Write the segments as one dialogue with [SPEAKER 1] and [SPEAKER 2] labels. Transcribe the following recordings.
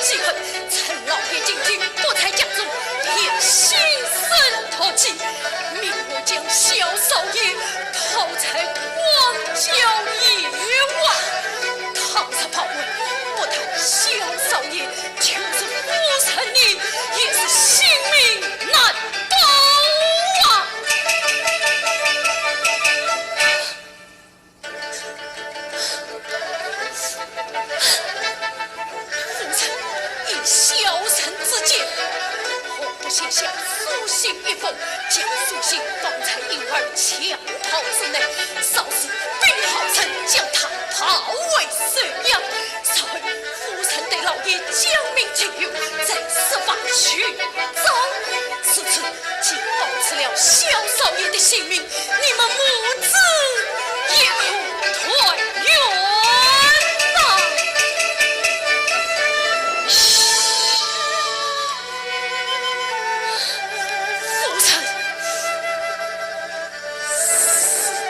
[SPEAKER 1] 记恨，趁老爷进京，我才家中便心生托起，命我将萧少爷投在荒郊野外。倘若报问，不但萧少爷，就是夫臣你，也是性命难保啊！夫臣以小臣之见，何不写下书信一封，将书信放在婴儿襁褓之内，稍时禀好臣将他抛为水养。稍后夫臣对老爷将命请由，再设法去找。此次既保持了萧少爷的性命，你们母子也可团圆呐。夫臣死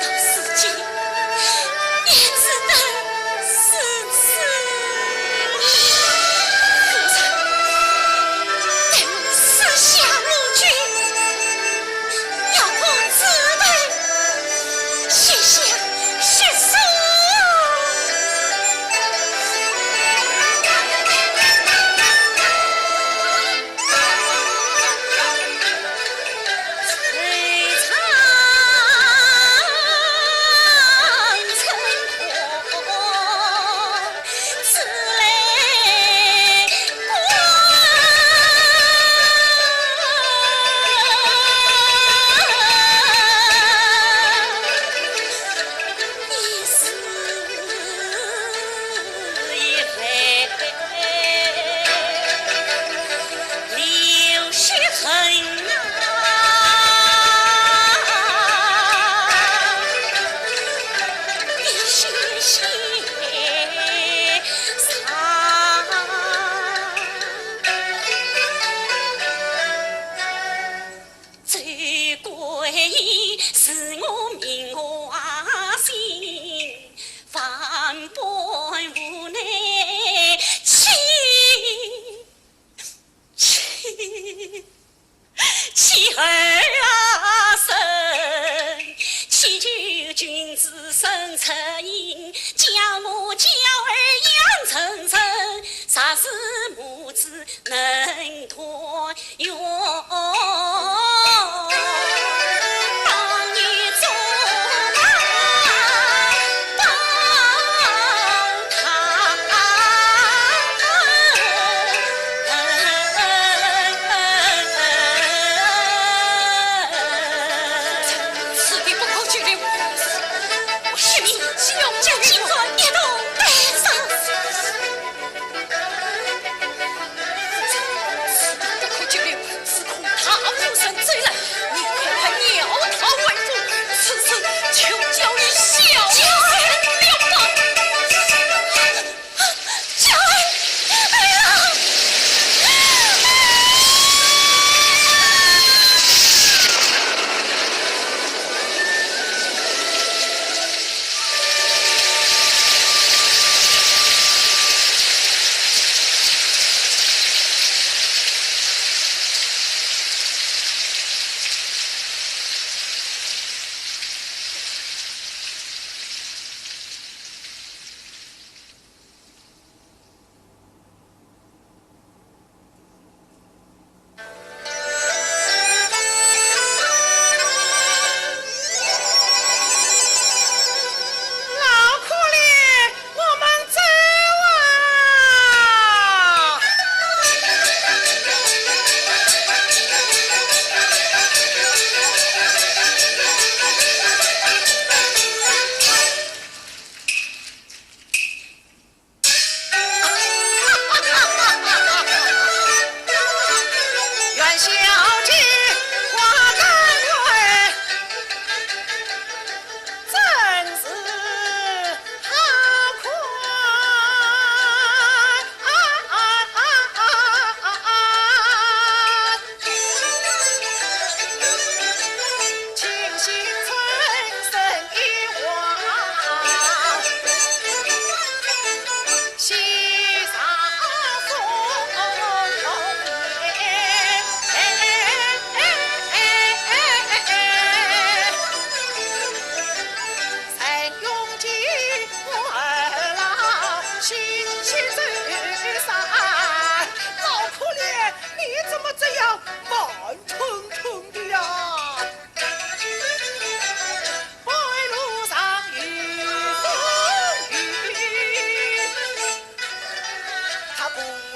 [SPEAKER 1] 到死尽，也只能是死。夫臣等私下入军，要破自备，写下血书。他无生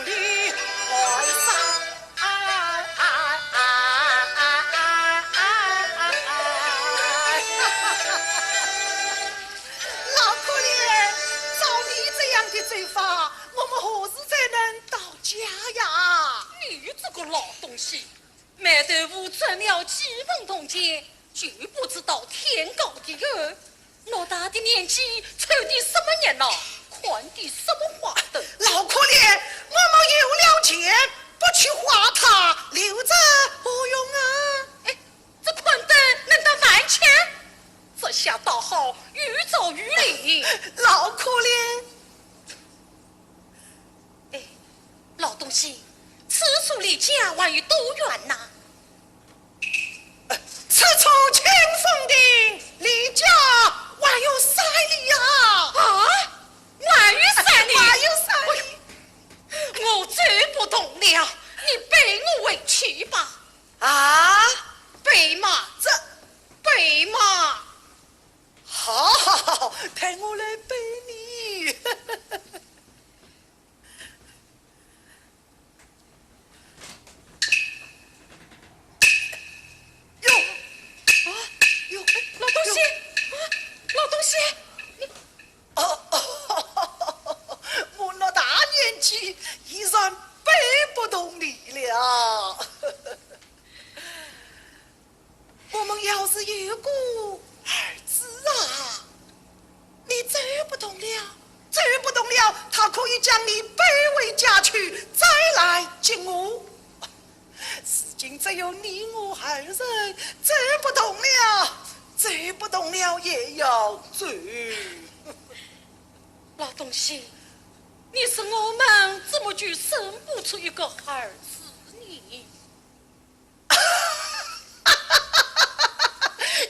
[SPEAKER 2] 里外伤。老可怜，照你这样的做法，我们何时才能到家呀？
[SPEAKER 1] 你这个老东西，满头乌钻了几分铜钱，就不知道天高地厚。偌大的年纪，抽的什么热闹，看的什么花灯？
[SPEAKER 2] 老可怜，我们有了钱，不去花它，留着何用啊？
[SPEAKER 1] 哎，这宽灯能当饭钱？这下倒好，愈走愈灵。
[SPEAKER 2] 老可怜，
[SPEAKER 1] 哎，老东西，此处离家还有多远呐？
[SPEAKER 2] 此处清风亭离家还有3里呀！
[SPEAKER 1] 啊，还有3里，
[SPEAKER 2] 还有3里，
[SPEAKER 1] 我走不动了，你背我回去吧。
[SPEAKER 2] 啊，
[SPEAKER 1] 背嘛，
[SPEAKER 2] 这
[SPEAKER 1] 背嘛。
[SPEAKER 2] 好好好，带我来背你。哟，啊哟，
[SPEAKER 1] 老东西，老东西，你
[SPEAKER 2] 我那大年纪依然背不动你了。我们要是有个儿子啊，你走不动了，走不动了，他可以将你背回家去，再来接我。如今只有你我2人，走不动了，走不动了也要走。
[SPEAKER 1] 老东西，你说我们怎么就生不出一个儿子呢？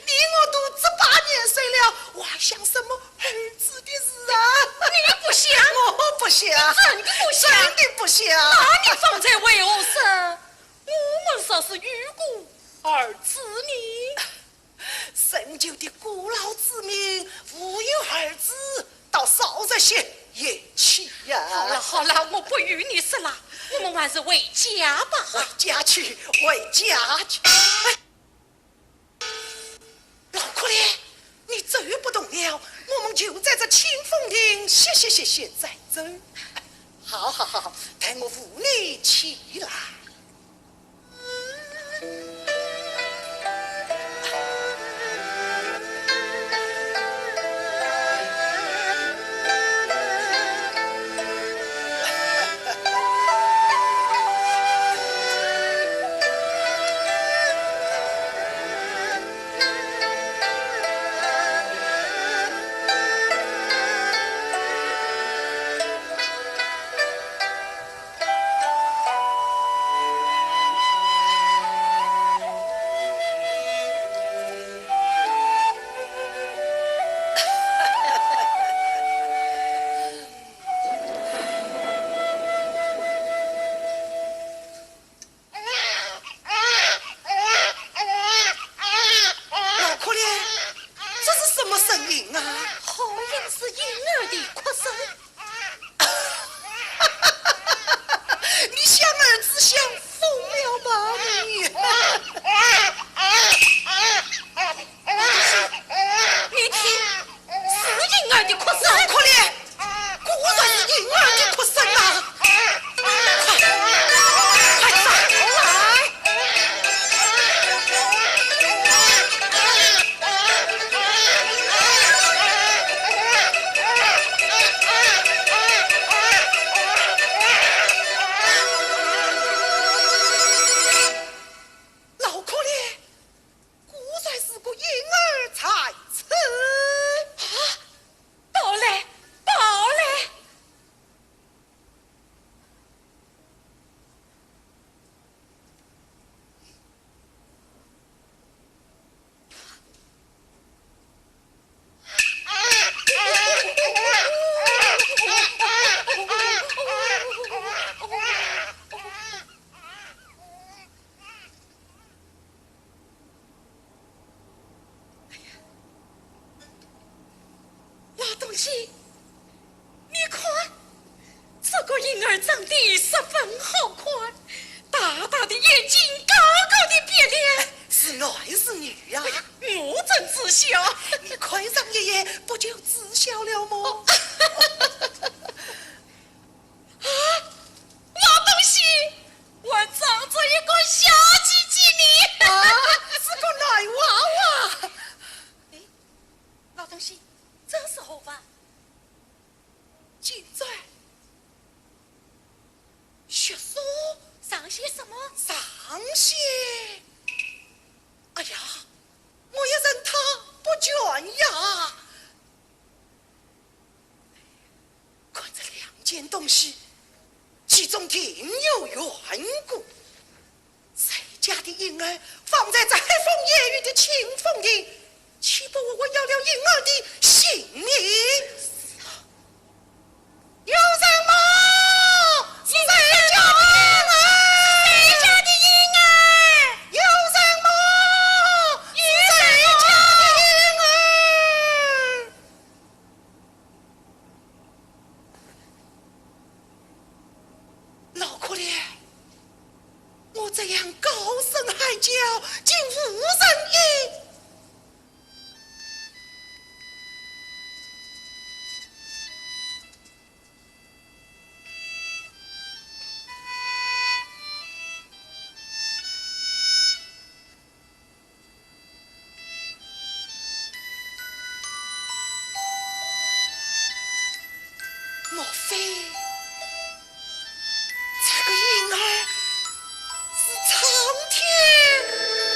[SPEAKER 2] 你我都这8年岁了，我还想什么儿子的事啊？
[SPEAKER 1] 你不想？
[SPEAKER 2] 我不想，
[SPEAKER 1] 真的不想？
[SPEAKER 2] 真的不想。
[SPEAKER 1] 那你方才为何说我们说是有个儿子呢？
[SPEAKER 2] 深究的古老子民无有儿子，倒少着些怨气呀。
[SPEAKER 1] 好了好了，我不与你说了，我们还是回家吧。
[SPEAKER 2] 回家去，回家去。老可怜，你走不动了，我们就在这清风亭歇再走。好好好，待我扶你起来。
[SPEAKER 1] 十分好看，大大的眼睛，高高的鼻梁，
[SPEAKER 2] 是爱是女呀、
[SPEAKER 1] 我真知晓。
[SPEAKER 2] 你快让爷爷不就知晓了么？
[SPEAKER 1] 老东西，我长着一个小鸡鸡呢。
[SPEAKER 2] 是个奶娃娃。
[SPEAKER 1] 哎，老东西，这时候吧，
[SPEAKER 2] 现在学书
[SPEAKER 1] 上些什么？
[SPEAKER 2] 上些。哎呀，我也认他不倦呀。看这两件东西，其中定有缘故。谁家的婴儿放在载风夜雨的清风里，岂不我要了婴儿的性命？有人吗？谁家的婴儿？谁家的婴儿？有人吗？谁家的婴儿？老可怜，我这样高声喊叫，竟无人应。莫非这个婴儿是苍天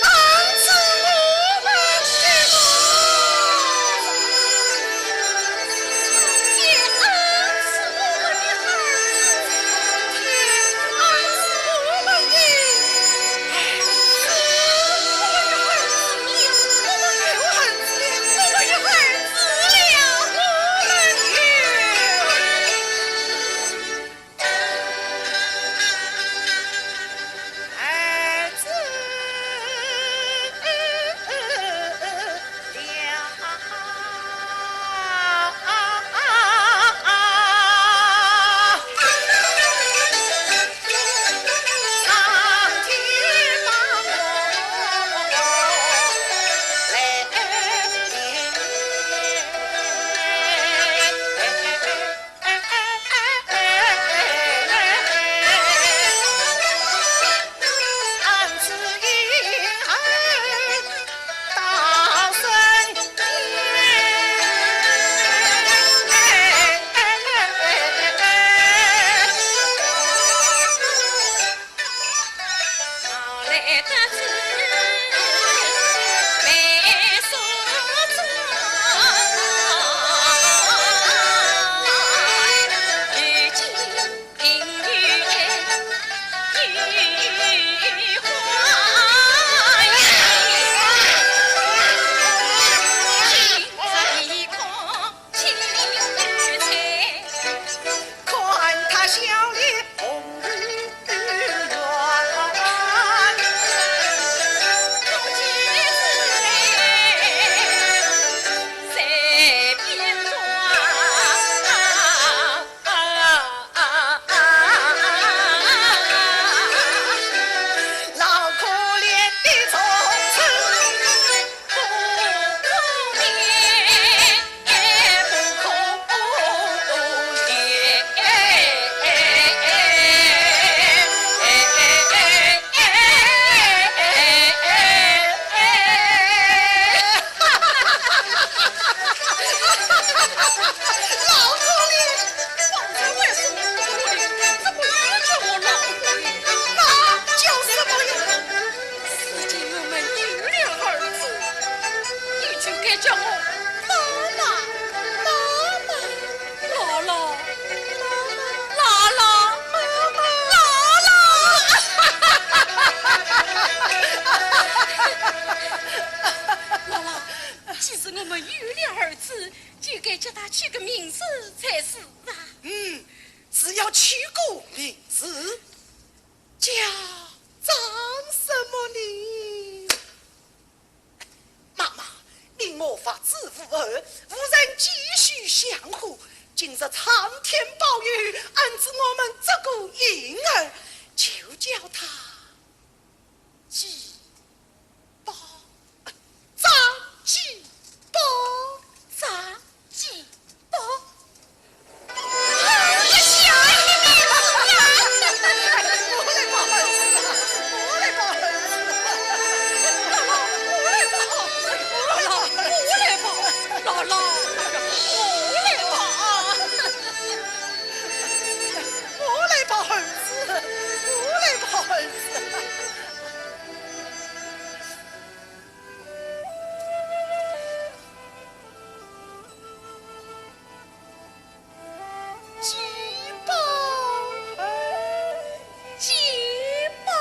[SPEAKER 2] 安置我们的吗？也安置我们的苍天安置我们的今日苍天暴雨，安置我们这个婴儿。叫他鸡包，炸鸡包，炸鸡包。
[SPEAKER 1] 我想你
[SPEAKER 2] 我来包儿子，我来包儿子，
[SPEAKER 1] 姥姥，
[SPEAKER 2] 我来包儿子，我来包儿子。鸡包儿，鸡包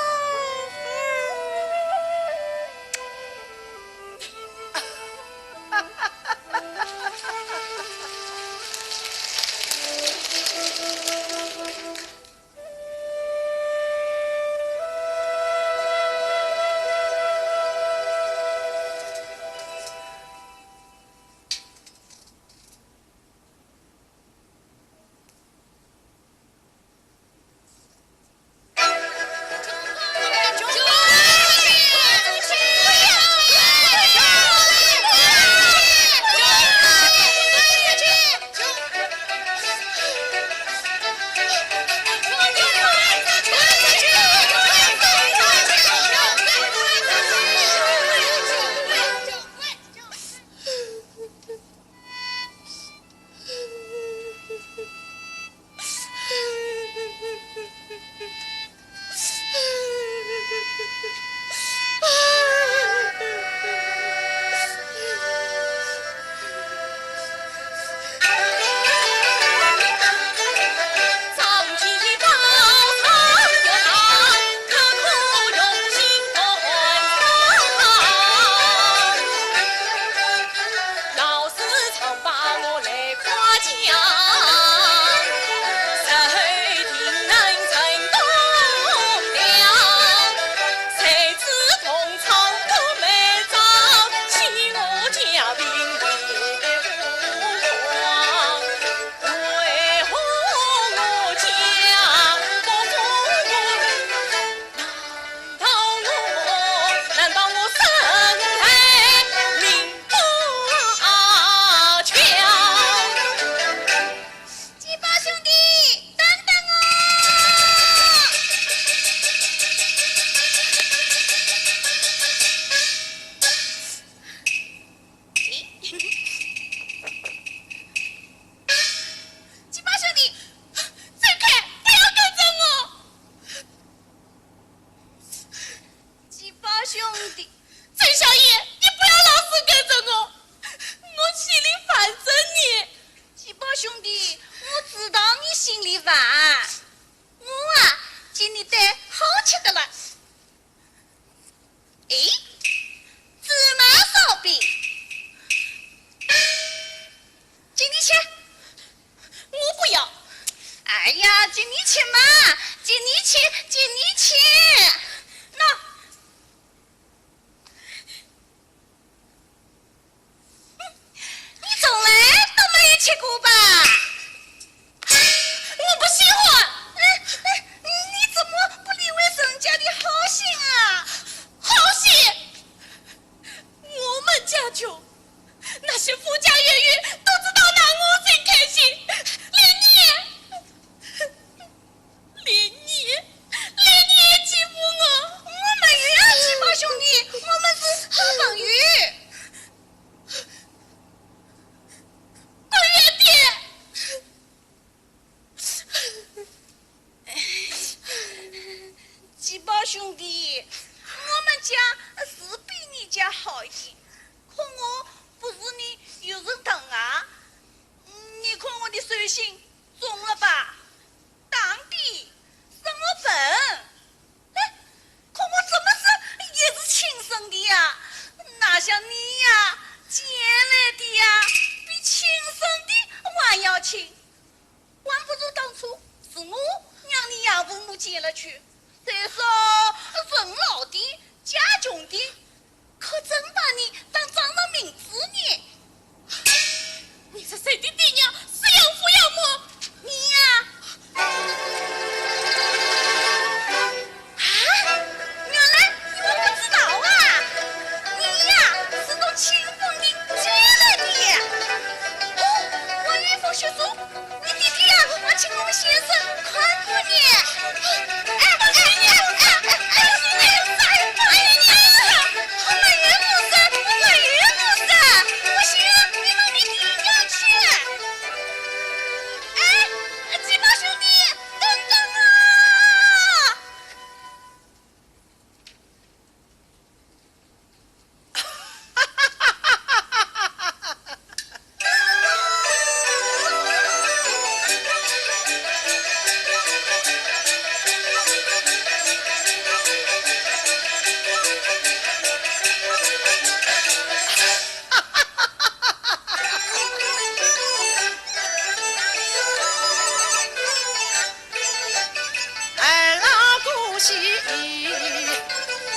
[SPEAKER 2] 喜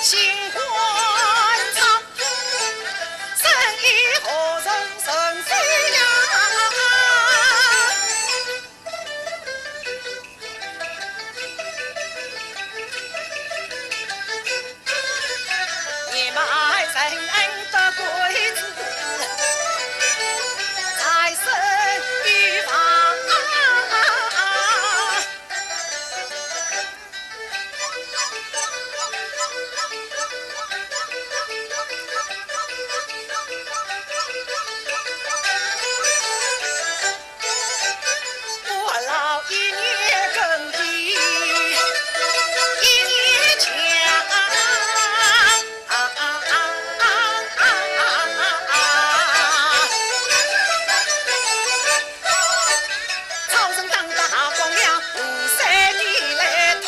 [SPEAKER 2] 新欢唱，生意何从生死呀？年迈人的贵子，才生于房。我老一年耕地，一年强。草绳当大光亮，五山里来头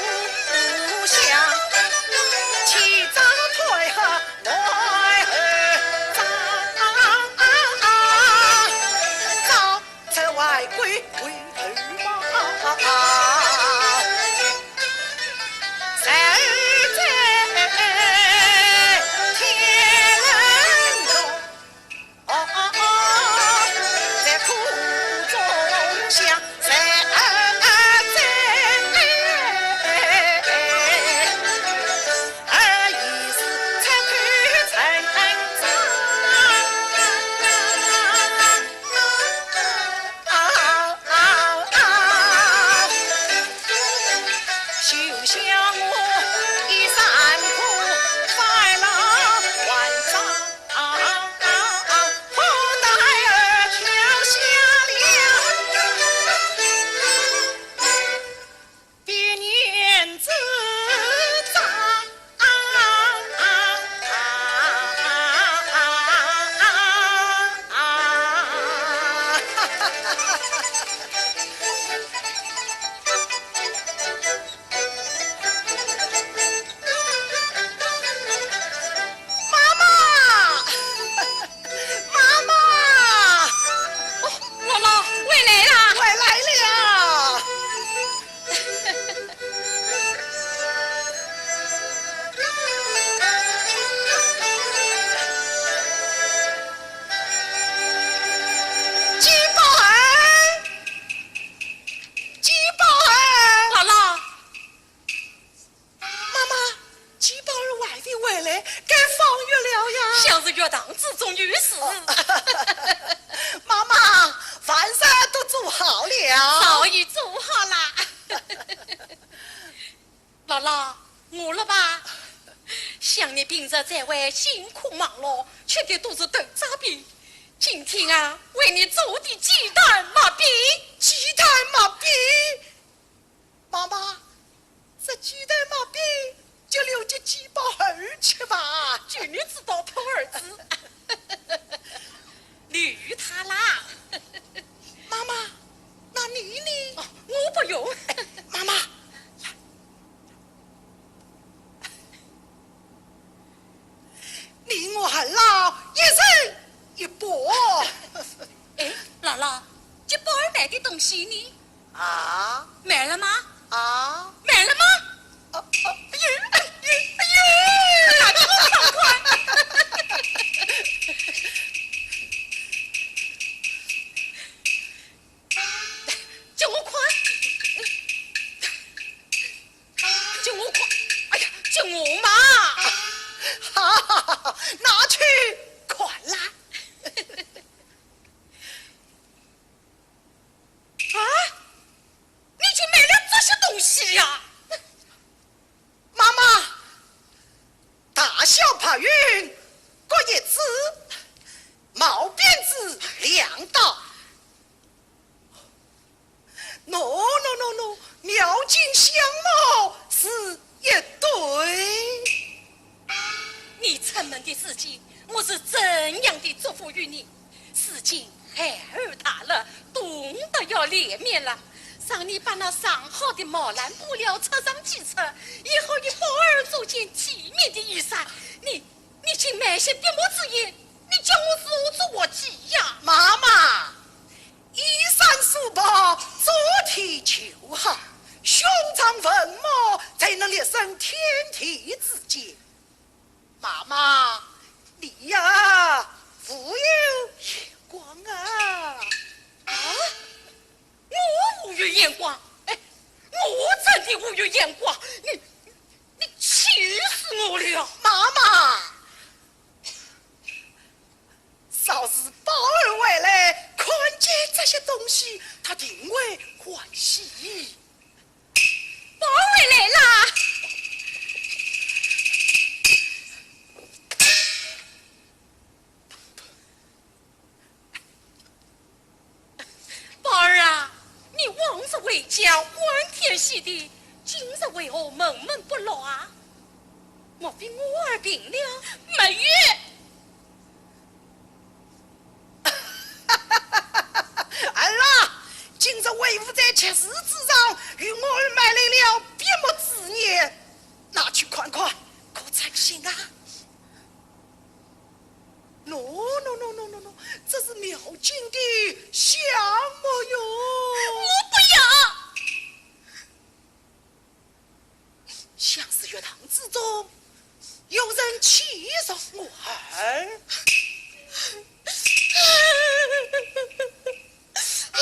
[SPEAKER 2] 不响，起早退后来后长，早出外归回头望。
[SPEAKER 1] 在外辛苦忙碌，吃的都是豆渣饼。今天啊，为你做的鸡蛋麻饼。
[SPEAKER 2] 鸡蛋麻饼，妈妈，这鸡蛋麻饼就留给鸡宝儿吃吧。
[SPEAKER 1] 就你知道偷儿子，绿他啦。
[SPEAKER 2] 妈妈，那你呢？
[SPEAKER 1] 哦，我不用。
[SPEAKER 2] 妈妈。你我老一人一钵。
[SPEAKER 1] 哎，姥姥，这宝儿买的东西呢？
[SPEAKER 2] 啊？
[SPEAKER 1] 买了吗？
[SPEAKER 2] 啊？
[SPEAKER 1] 买了吗？拿给我看看。叫我看，叫我看，哎呀，叫我嘛。
[SPEAKER 2] 好，拿去看啦。
[SPEAKER 1] 啊，你就买了这些东西呀？
[SPEAKER 2] 妈妈，大小怕云各一枝，毛辫子两道。no，描金相貌是一对。
[SPEAKER 1] 你沉闷的事情，我是怎样的祝福于你？事情孩儿大了，懂得要脸面了。让你把那上好的毛蓝布料扯上几尺，以后你宝儿做件体面的衣裳。你竟买些别模之言，你叫我如何我急呀？
[SPEAKER 2] 妈妈，衣衫素包，做体就好，胸膛丰满才能立生天地之间。妈妈，你呀，富有眼光啊！
[SPEAKER 1] 啊！我无有眼光？哎，我真的无有眼光！你气死我了！
[SPEAKER 2] 妈妈，少是宝儿回来看见这些东西，他定会欢喜。
[SPEAKER 1] 宝儿回来啦！宝儿啊，你往日为家欢天喜地，今日为何闷闷不乐啊？莫非我儿病了？美玉。
[SPEAKER 2] 儿啊，今日为父在七事之上与我儿买来了笔墨纸砚，拿去看看，可称心啊？no， 这是妙境的香墨哟！
[SPEAKER 1] 我不要。
[SPEAKER 2] 像是月堂之中有人欺上我儿。儿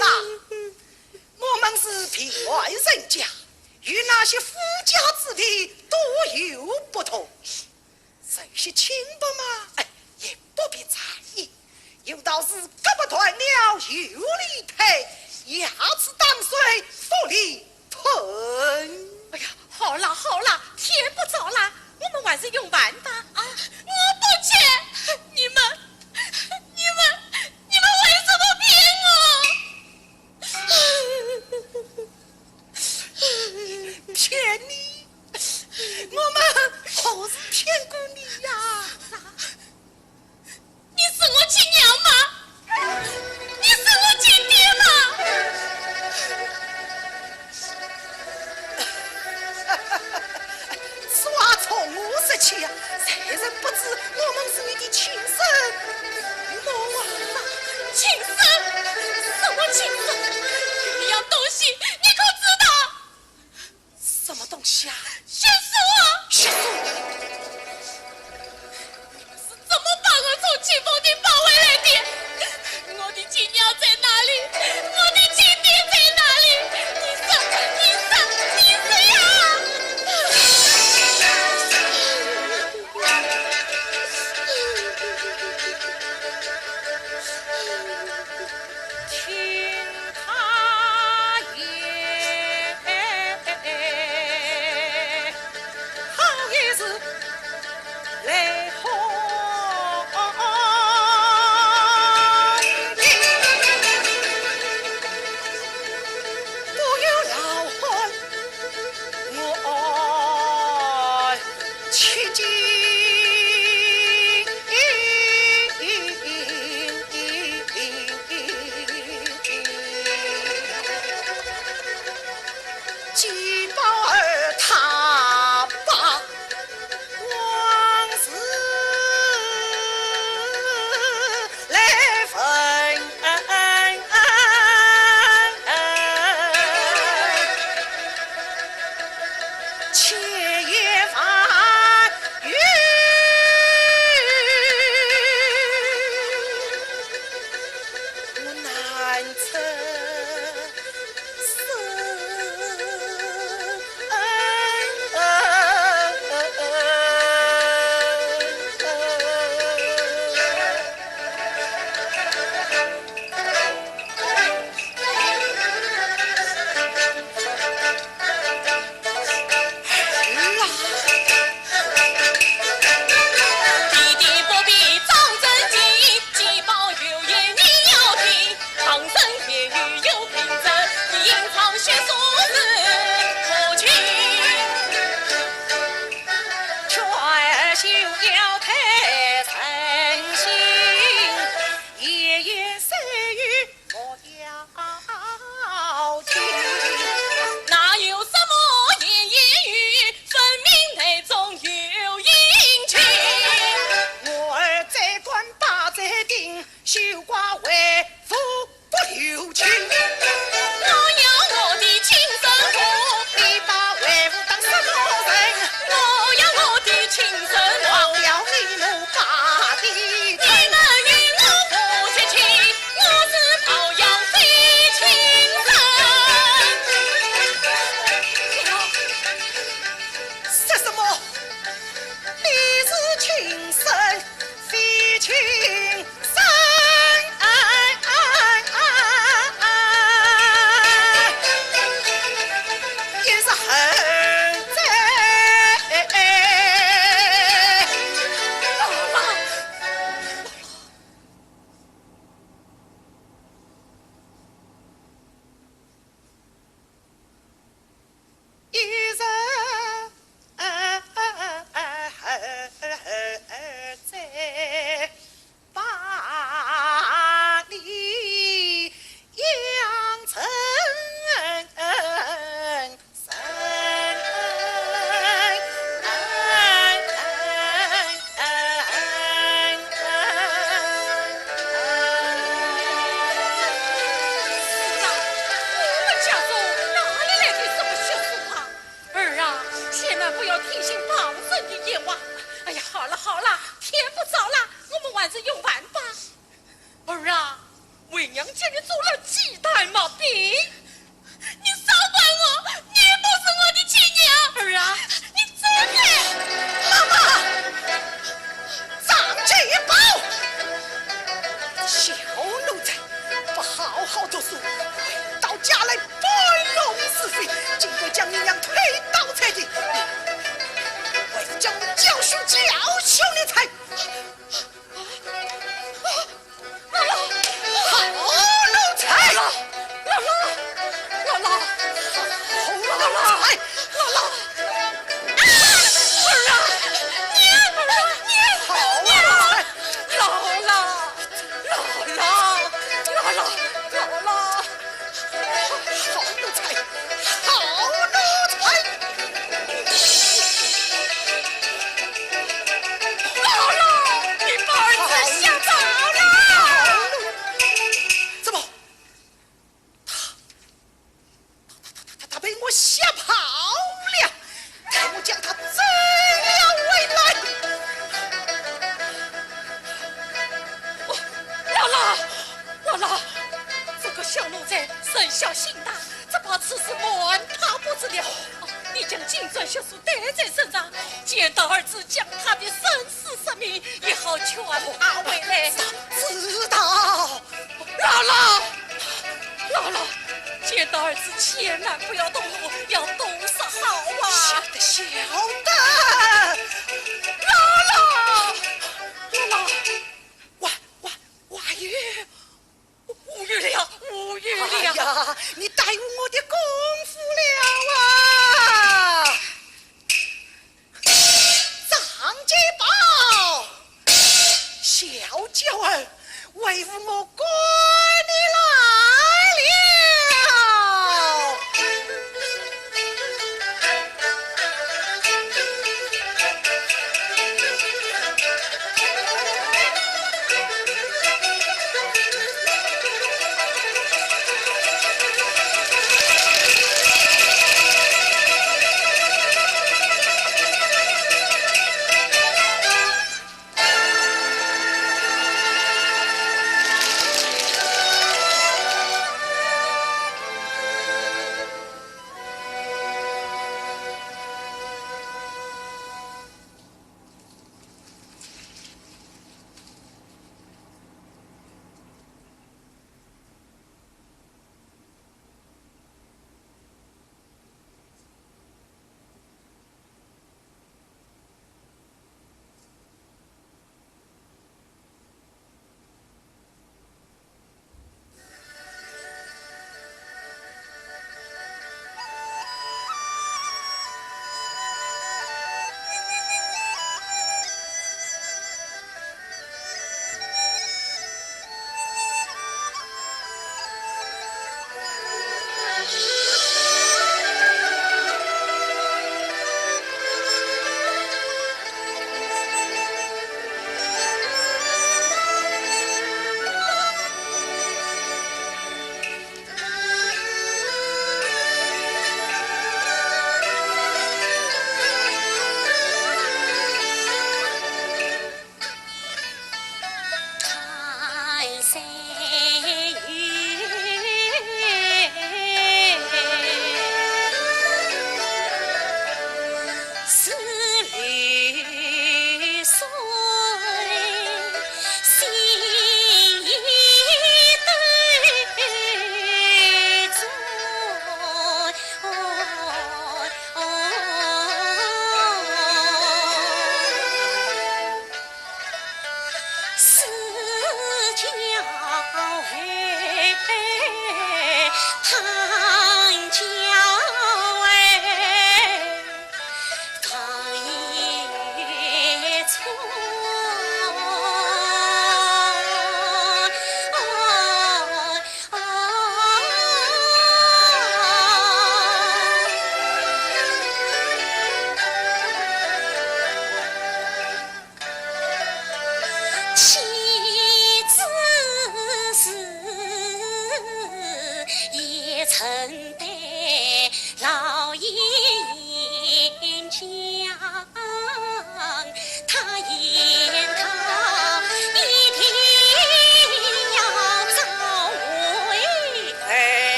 [SPEAKER 2] 啊，我们是平外人家，与那些富家子弟多有不同。这些清白嘛，也不必在意。有道是胳膊断了有力腿，牙齿当碎不离吞。
[SPEAKER 1] 哎呀，好啦好啦，天不早啦，我们还是用饭吧啊！我不去，你们为什么骗我？
[SPEAKER 2] 骗你？我们何是骗过你呀？
[SPEAKER 1] 你是我亲娘吗？你是我亲爹吗？
[SPEAKER 2] 此话从何说起呀？谁人不知我们是你的亲生母啊？
[SPEAKER 1] 亲生，是我亲生。有一样东西，你可知道？
[SPEAKER 2] 什么东西啊？
[SPEAKER 1] 血书。
[SPEAKER 2] 血书。
[SPEAKER 1] 是怎么把我从清风亭抱回来的？我的亲娘在哪里？我的亲爹在哪里？你是呀！听他言，
[SPEAKER 2] 好一日来红不由老汉我切记鸡宝儿他把往事来分，且也发语我难测求你才。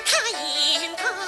[SPEAKER 3] 他言他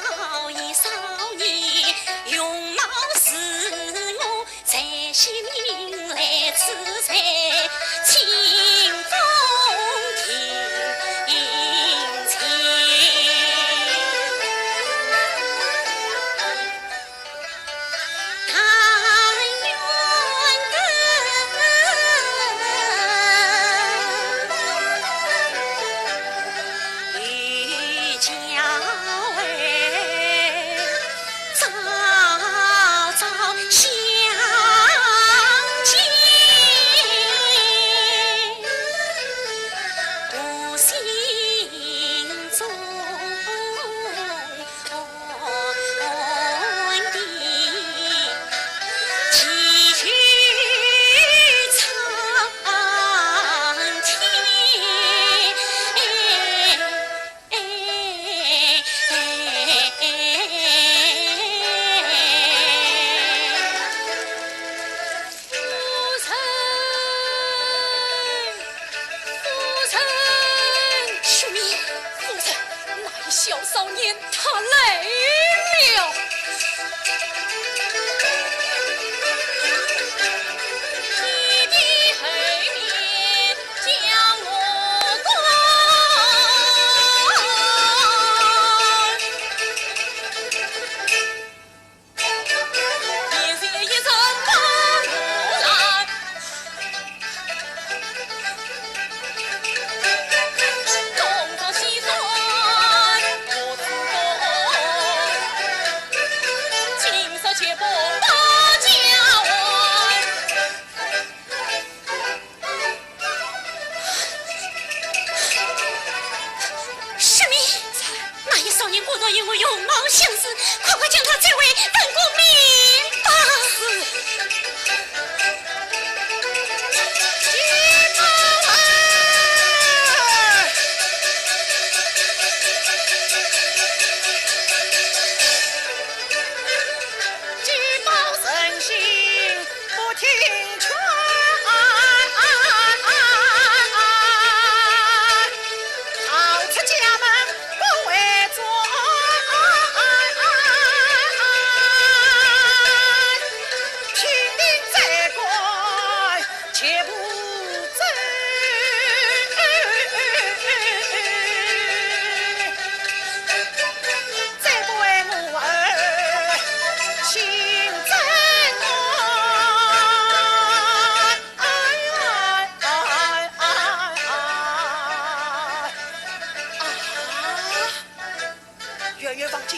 [SPEAKER 1] 若与我容貌相似，快快将他追回本国明吧。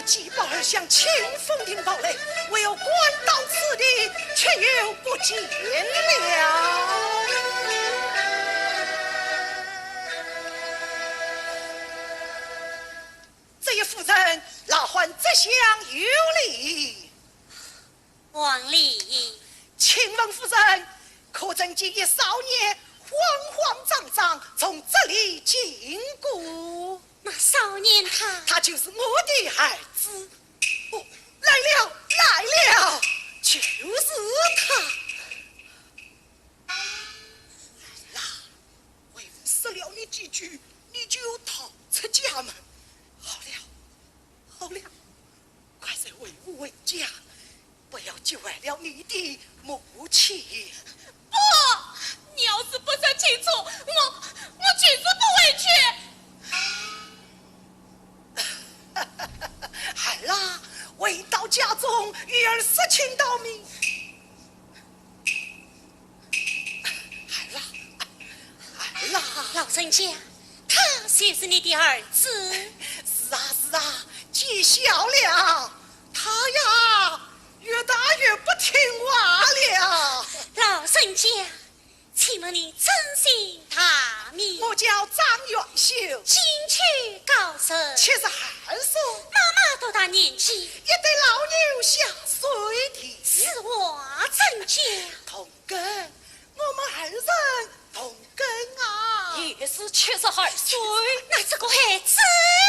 [SPEAKER 2] 季宝儿向清风亭报来，唯有官到此地，却又不见了。这一夫人，老唤这厢有礼。
[SPEAKER 1] 王礼，
[SPEAKER 2] 请问夫人，可曾见一少年慌慌张张从这里经过？
[SPEAKER 1] 那少年
[SPEAKER 2] 他就是我的儿子。哦，来了，就是他。啦，为说了你几句，你就逃出家门。好了，快些为我回家，不要救坏了你的母亲。
[SPEAKER 1] 不，你要是不说清楚，我绝对不回去。
[SPEAKER 2] 好啦，回到家中，与儿事情道明。好啦，
[SPEAKER 1] 老人家，他就是你的儿子。
[SPEAKER 2] 是啊，记晓了。他呀，越大越不听话了。
[SPEAKER 1] 老人家，请问你真姓大名？
[SPEAKER 2] 我叫张元秀，
[SPEAKER 1] 进去高升。
[SPEAKER 2] 72岁。
[SPEAKER 1] 妈妈多大年纪？
[SPEAKER 2] 一对老牛下水田。
[SPEAKER 1] 是我怎讲？
[SPEAKER 2] 同根，我们二人同根啊。
[SPEAKER 1] 也是72岁。那这个孩子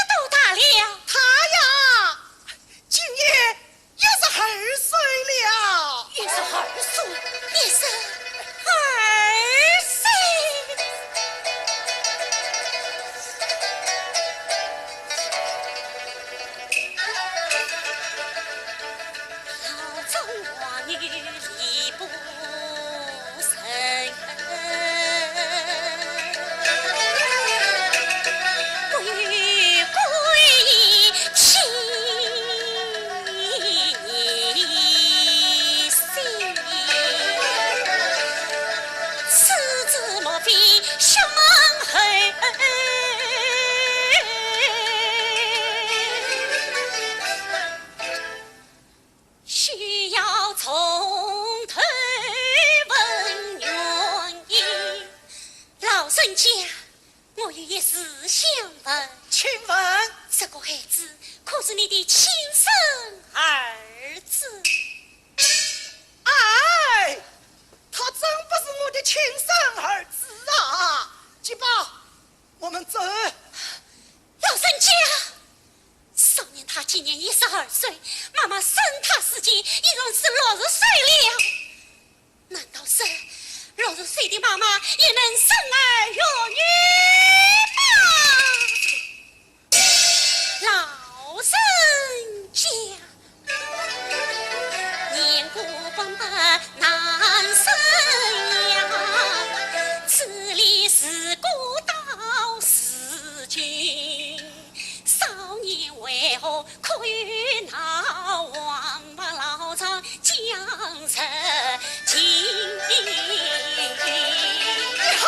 [SPEAKER 1] 多大了？
[SPEAKER 2] 他呀，今年62岁了。
[SPEAKER 1] 也是2岁，也是2岁。老中王女礼不生。 需要从头问原因，老人家，我有一事想问，
[SPEAKER 2] 请问
[SPEAKER 1] 这个孩子可是你的亲生儿子？
[SPEAKER 2] 哎，他真不是我的亲生儿子啊！吉宝，我们走。
[SPEAKER 1] 老人家。 少年他今年12岁，妈妈生他时间已经是60岁了。难道是60岁的妈妈也能生儿育女吗？老人家，年过半百难生呀，此理是古道是君。 少年为何可与那王八老丈将成情？
[SPEAKER 2] 你好，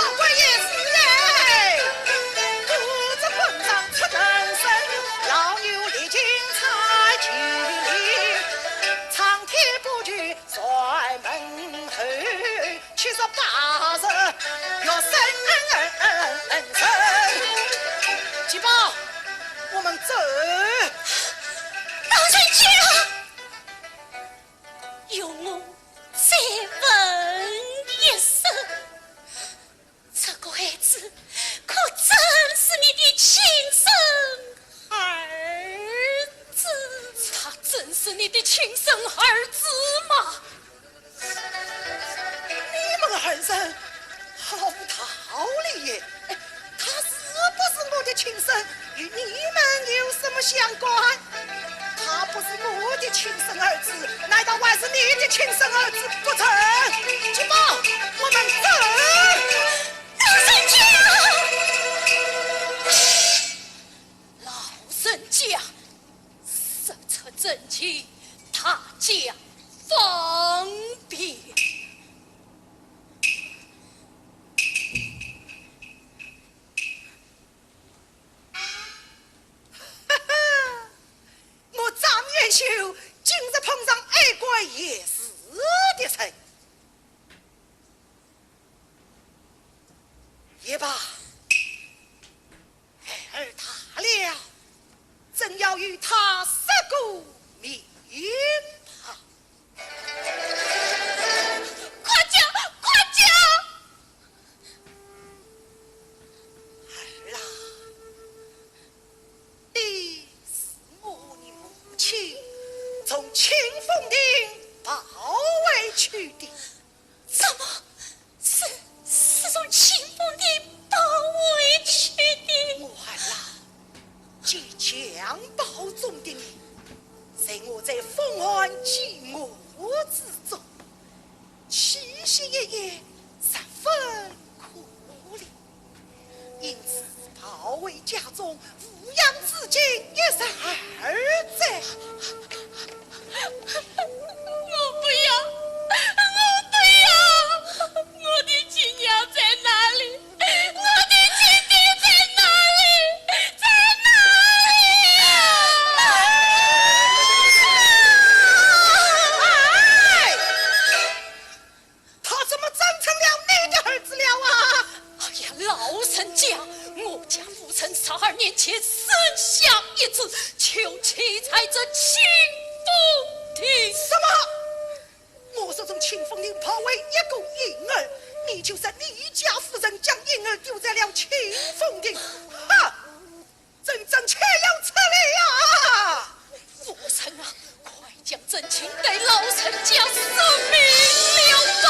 [SPEAKER 2] 不相关。他不是我的亲生儿子，难道还是你的亲生儿子不成？金宝，我们走。
[SPEAKER 1] 老人家，老人家，这册正气，他将方便。
[SPEAKER 2] 我张元秀今日碰上爱国夜市的人，也罢，儿大了，正要与他杀个面庞。
[SPEAKER 1] 快叫，快叫！
[SPEAKER 2] 儿啊，你是我的母亲从清风亭抱回去的。
[SPEAKER 1] 怎么是从清风亭抱回去的？
[SPEAKER 2] 我儿啊，即将保重的你，在我在风寒饥饿之中，凄凄夜夜十分可怜，因此抱回家中抚养至今也是儿子。
[SPEAKER 1] 我不要，我不要！我的亲娘在哪里？我的亲爹在哪里？在哪里呀？
[SPEAKER 2] 哎，他怎么长成了你的儿子了啊？
[SPEAKER 1] 哎呀，老神家，我家父亲12年前生下一子，求妻在这清风亭。
[SPEAKER 2] 什么？我说从清风亭跑回一个婴儿，你就是你家夫人将婴儿丢在了清风亭，哈！真正且有此理啊！
[SPEAKER 1] 父亲啊，快将真情给老臣家说明了吧！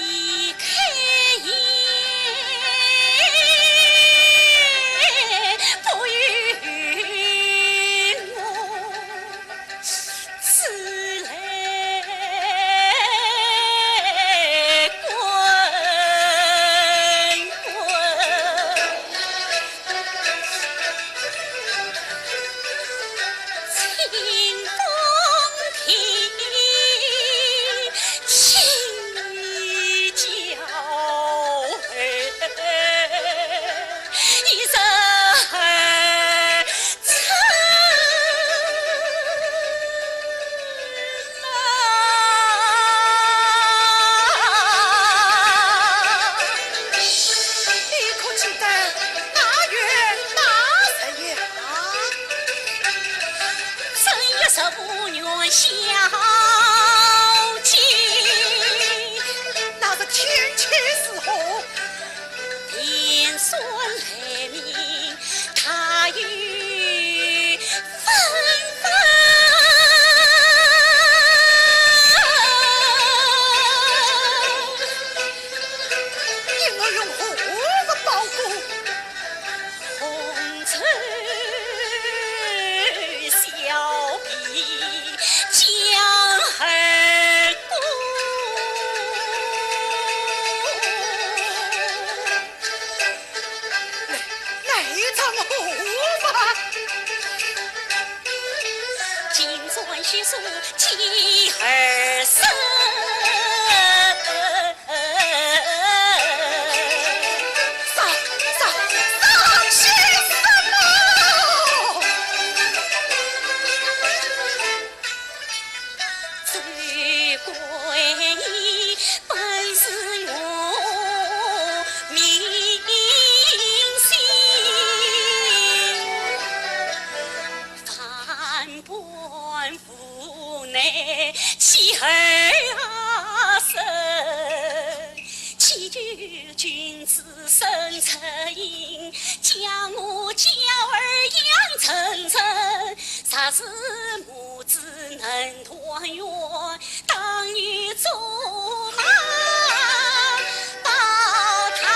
[SPEAKER 1] 一开眼，不与我此来滚滚，清风亭。青椒一声称
[SPEAKER 2] 你可记得那月那日呀？
[SPEAKER 1] 正月15元小姐，
[SPEAKER 2] 那是天气时候，
[SPEAKER 1] 天孙来明，他与纷纷。
[SPEAKER 2] 婴儿用何个包裹？
[SPEAKER 1] 红尘小婢将儿顾，
[SPEAKER 2] 那场何法？
[SPEAKER 1] 金砖叙述妻儿身。
[SPEAKER 2] 伤心什么？
[SPEAKER 1] 最归依本是我明心，反叛府内妻儿君子生恻隐，将我娇儿养成成，啥时母子能团圆，当女做马报他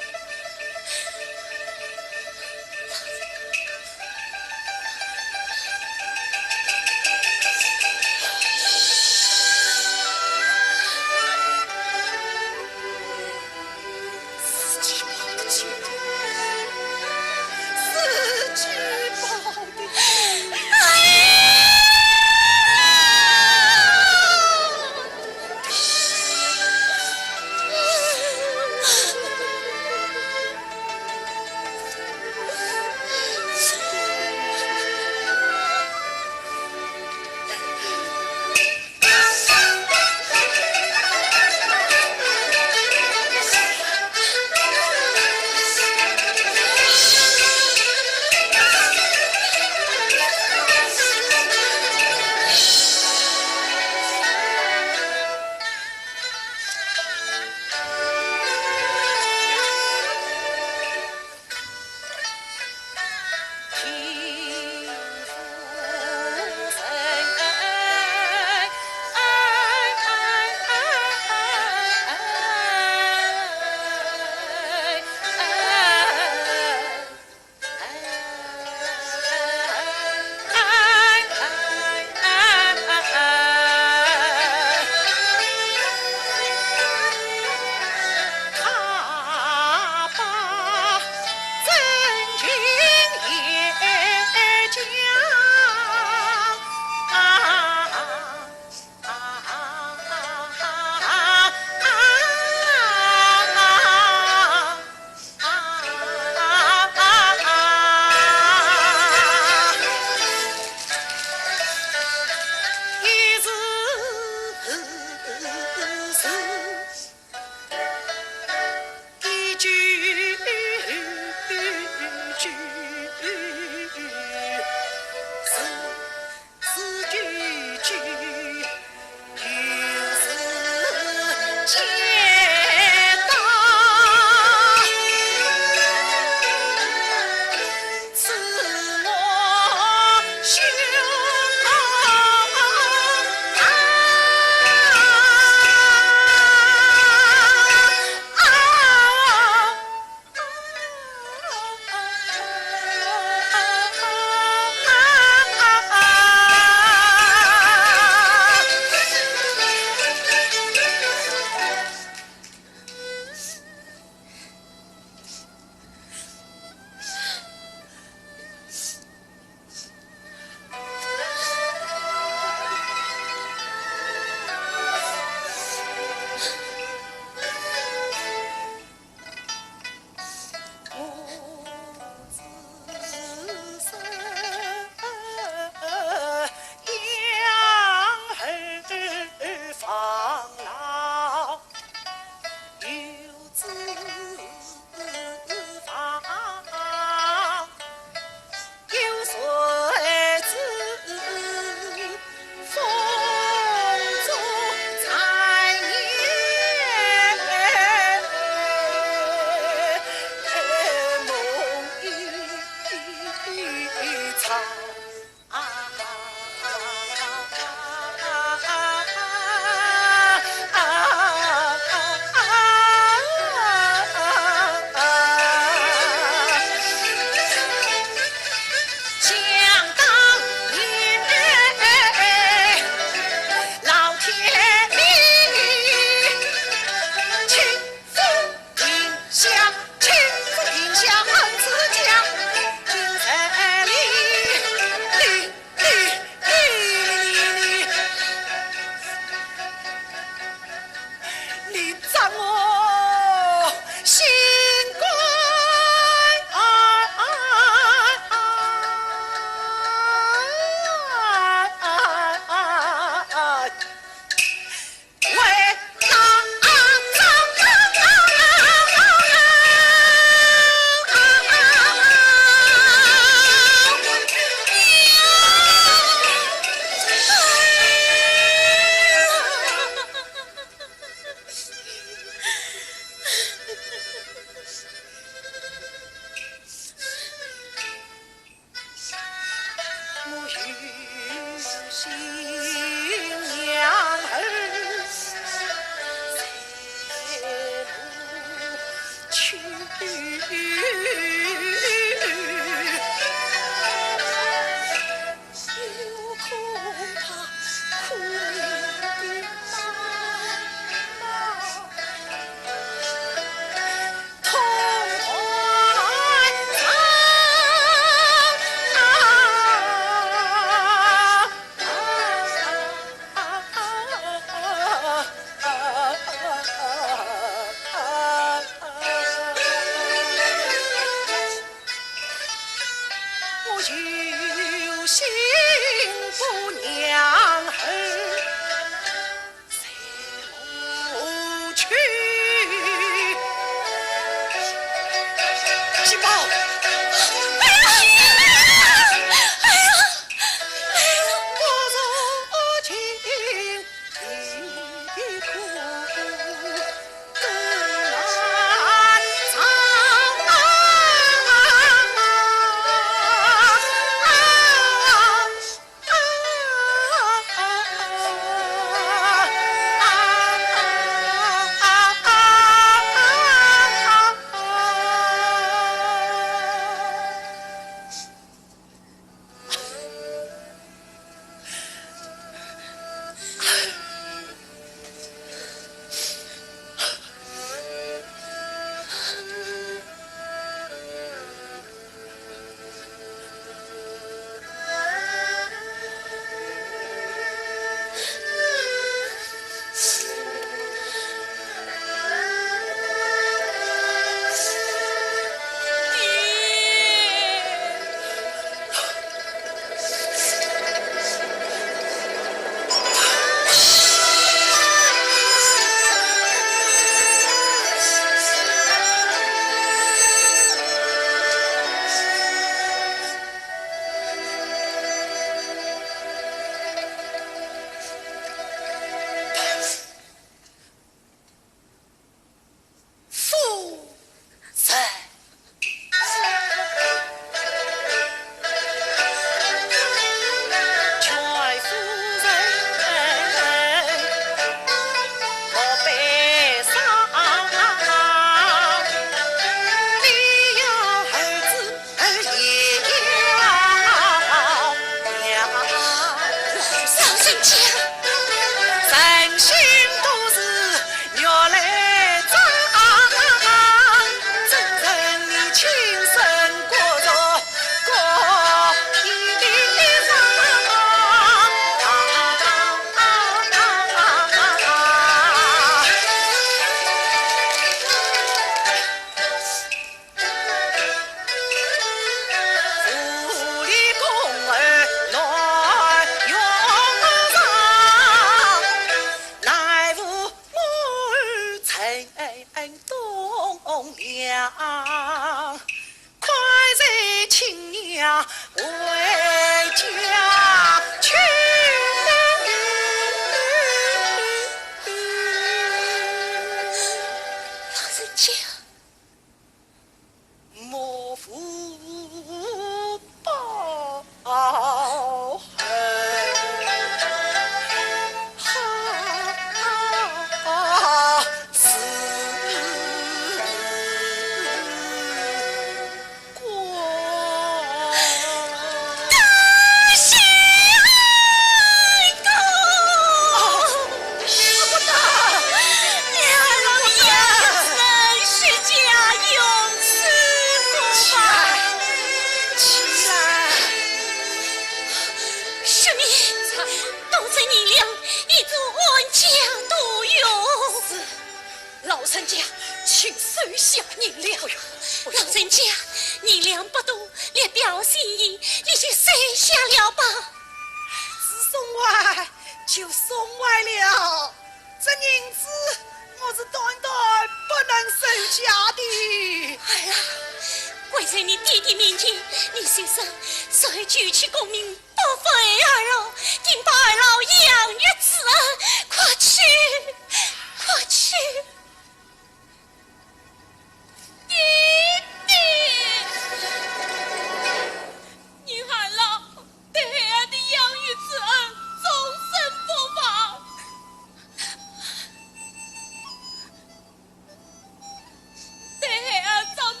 [SPEAKER 1] 对啊，张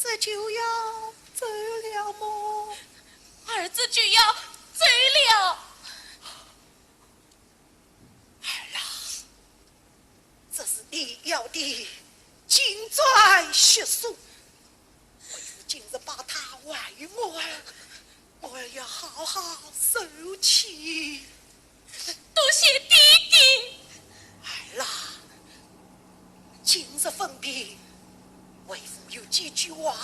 [SPEAKER 2] 这就要走了么？
[SPEAKER 1] 儿子就要走了。
[SPEAKER 2] 儿啊，这是你要的金砖血书，为父今日把他还于我儿，我儿要好好收起。
[SPEAKER 1] 多谢弟弟。
[SPEAKER 2] 儿啊，今日分别，为父有几句话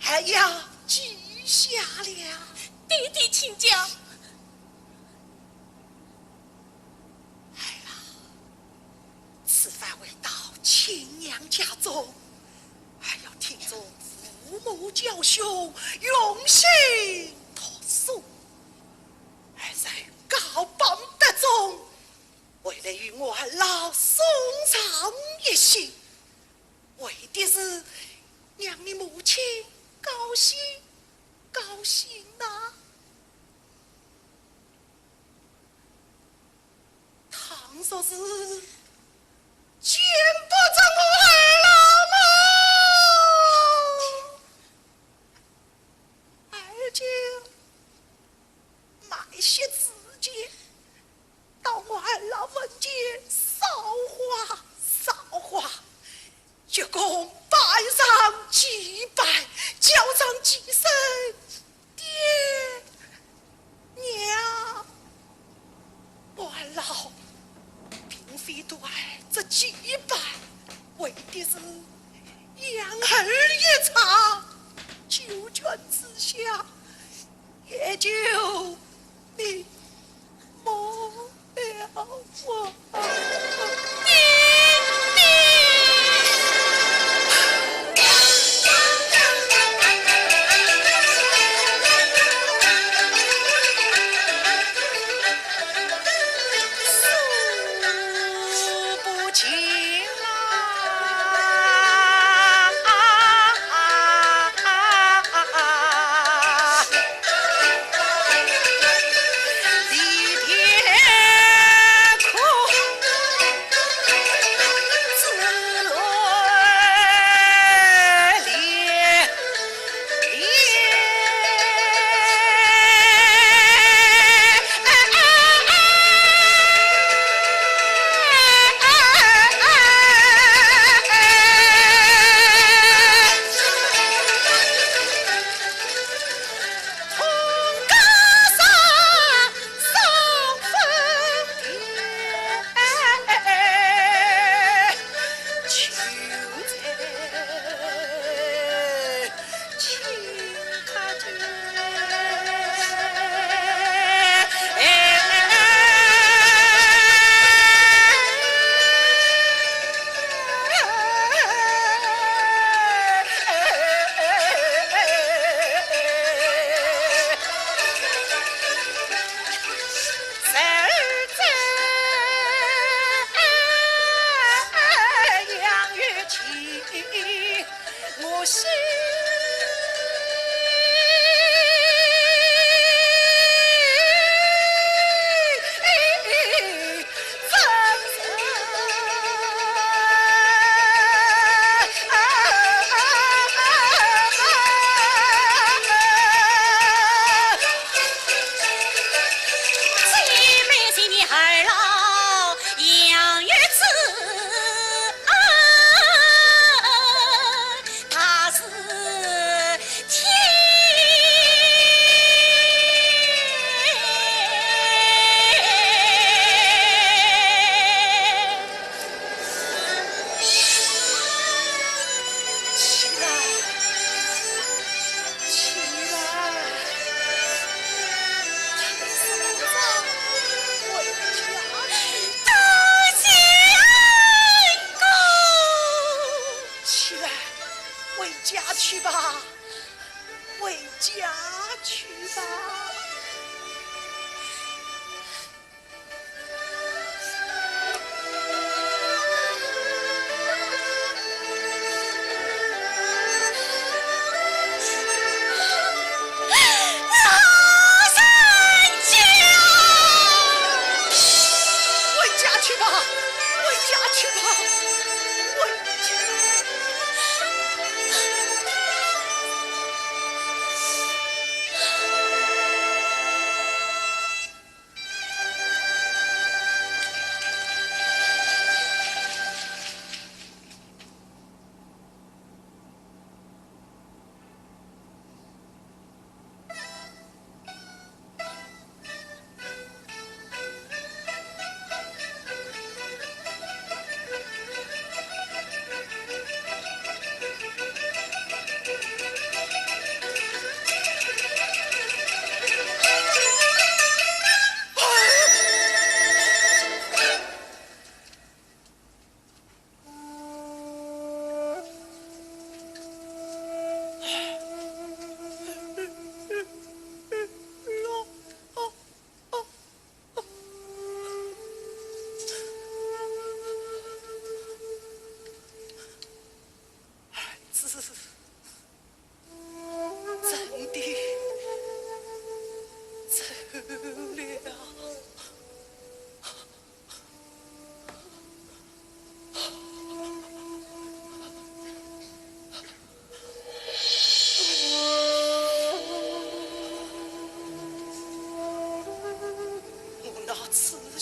[SPEAKER 2] 还要记下了。
[SPEAKER 1] 弟弟请讲。
[SPEAKER 2] 儿啊，此番未到亲娘家中，还要听从父母教兄，用心读书。儿在高榜得中，为了与我老送上一喜，为的是让你母亲高兴高兴呐。倘说是见不着我儿了吗？儿就买些字笺，到我儿老坟前烧花烧花，鞠躬拜上几拜，叫上几声爹娘。我儿老并非对儿这几拜，为的是养儿一场，九泉之下也就你没了我。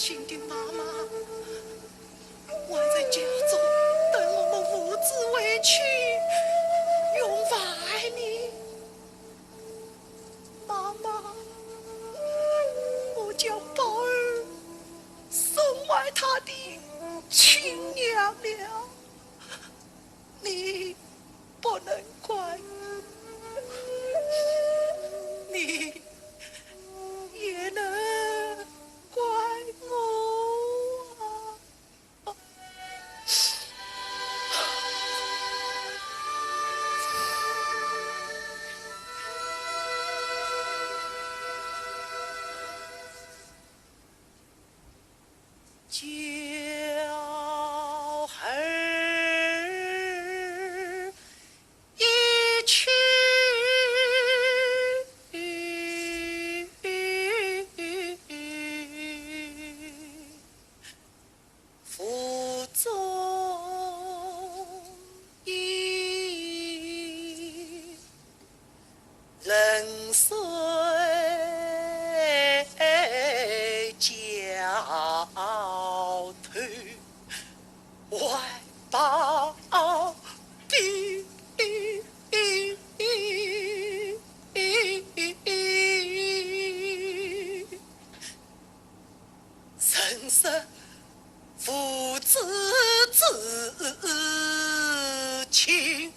[SPEAKER 2] 心的妈妈，我在家中等我们父子回去，永远爱你。妈妈，我将宝儿送回他的亲娘了，你不能怪，你也能怪我啊！叫儿一去，腹中意，冷水浇头，外包庇。人生父子之情，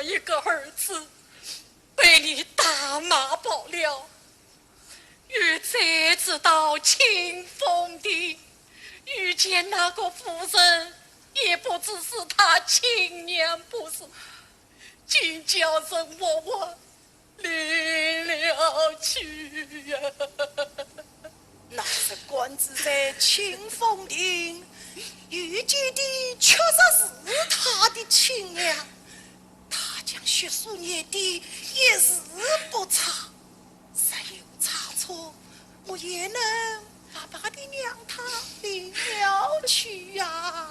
[SPEAKER 1] 一个儿子被你大骂爆了，玉才知道清风的遇见那个夫人，也不只是他亲娘，不是，竟叫人我离了去呀。
[SPEAKER 2] 那是官子在清风亭遇见的，确实是他的亲娘。他将学术念的也是不差，谁有差错，我也能把的让他离了去呀。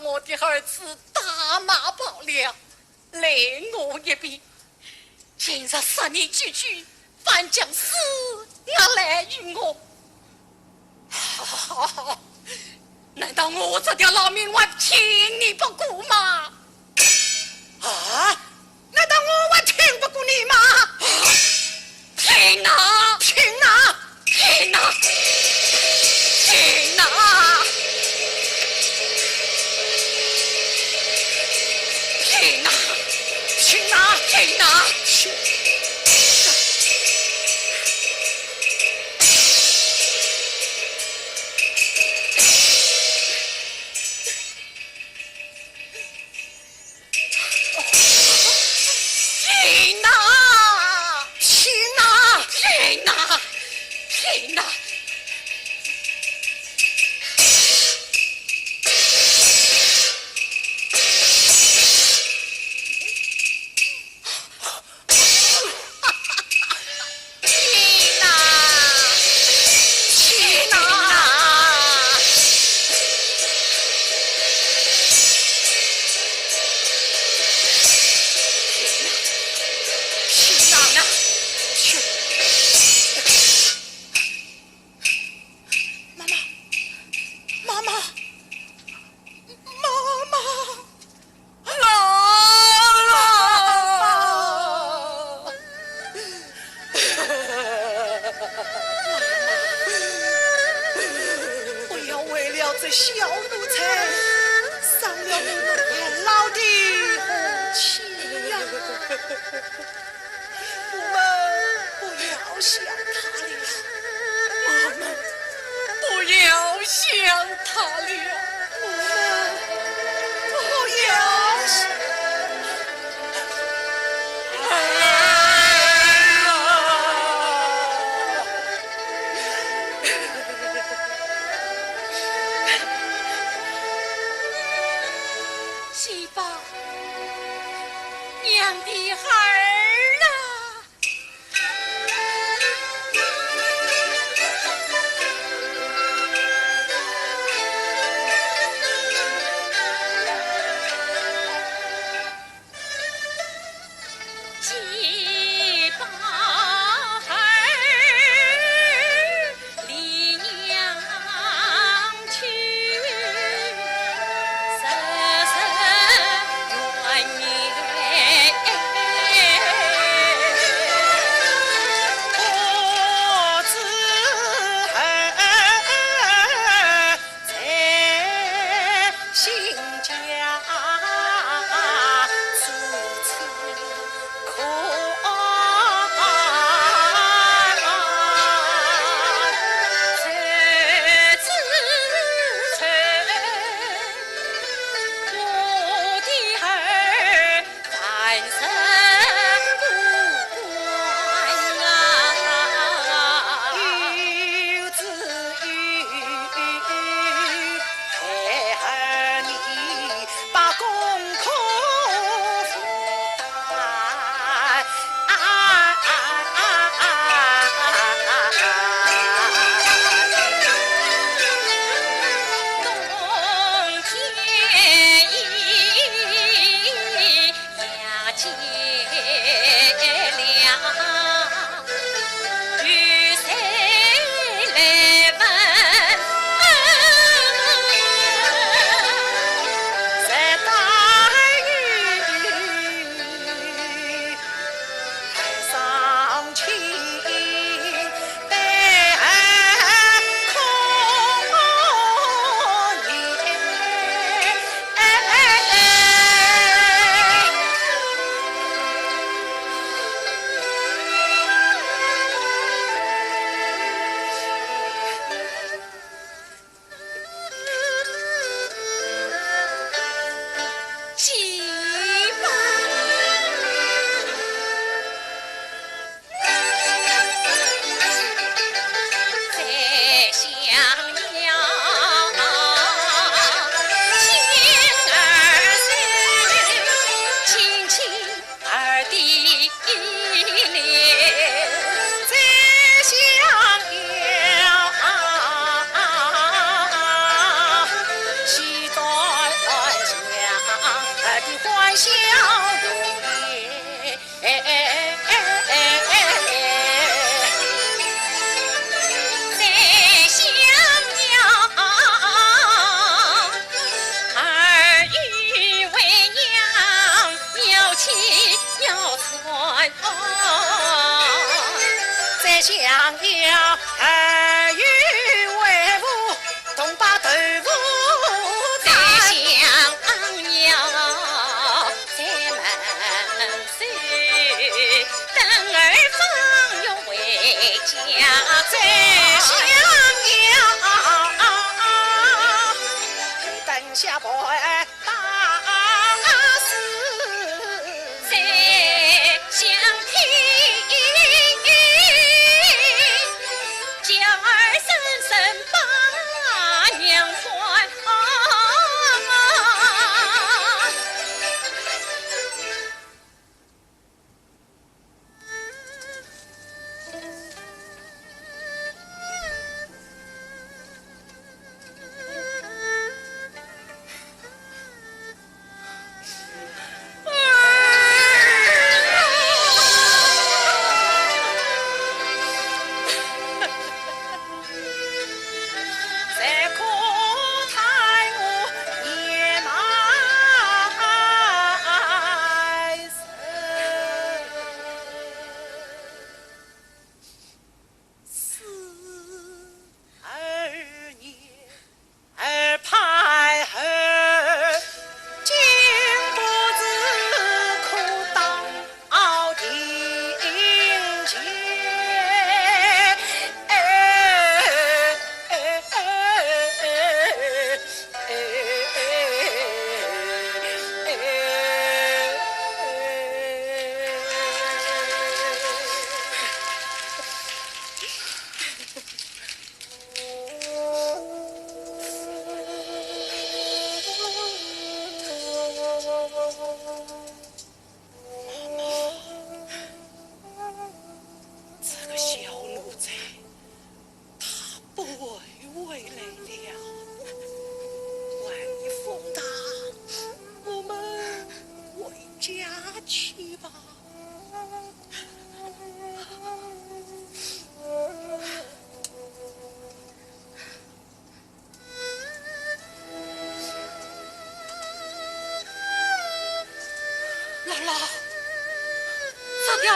[SPEAKER 1] 我的儿子大骂爆了，累我一笔。今日杀你几句，反将死也来于我。好，难道我这条老命还听你不顾吗？
[SPEAKER 2] 啊？难道我还听不过你吗？
[SPEAKER 1] 听啊！
[SPEAKER 2] 听啊！
[SPEAKER 1] 听啊！听啊！听啊！
[SPEAKER 2] 听啊！
[SPEAKER 1] 听啊！
[SPEAKER 2] 这小奴才伤了我们年老的红旗呀！我们不要想他了，
[SPEAKER 1] 我们不要想他了，
[SPEAKER 2] 我们不要想。
[SPEAKER 1] 西宝，娘的儿啊！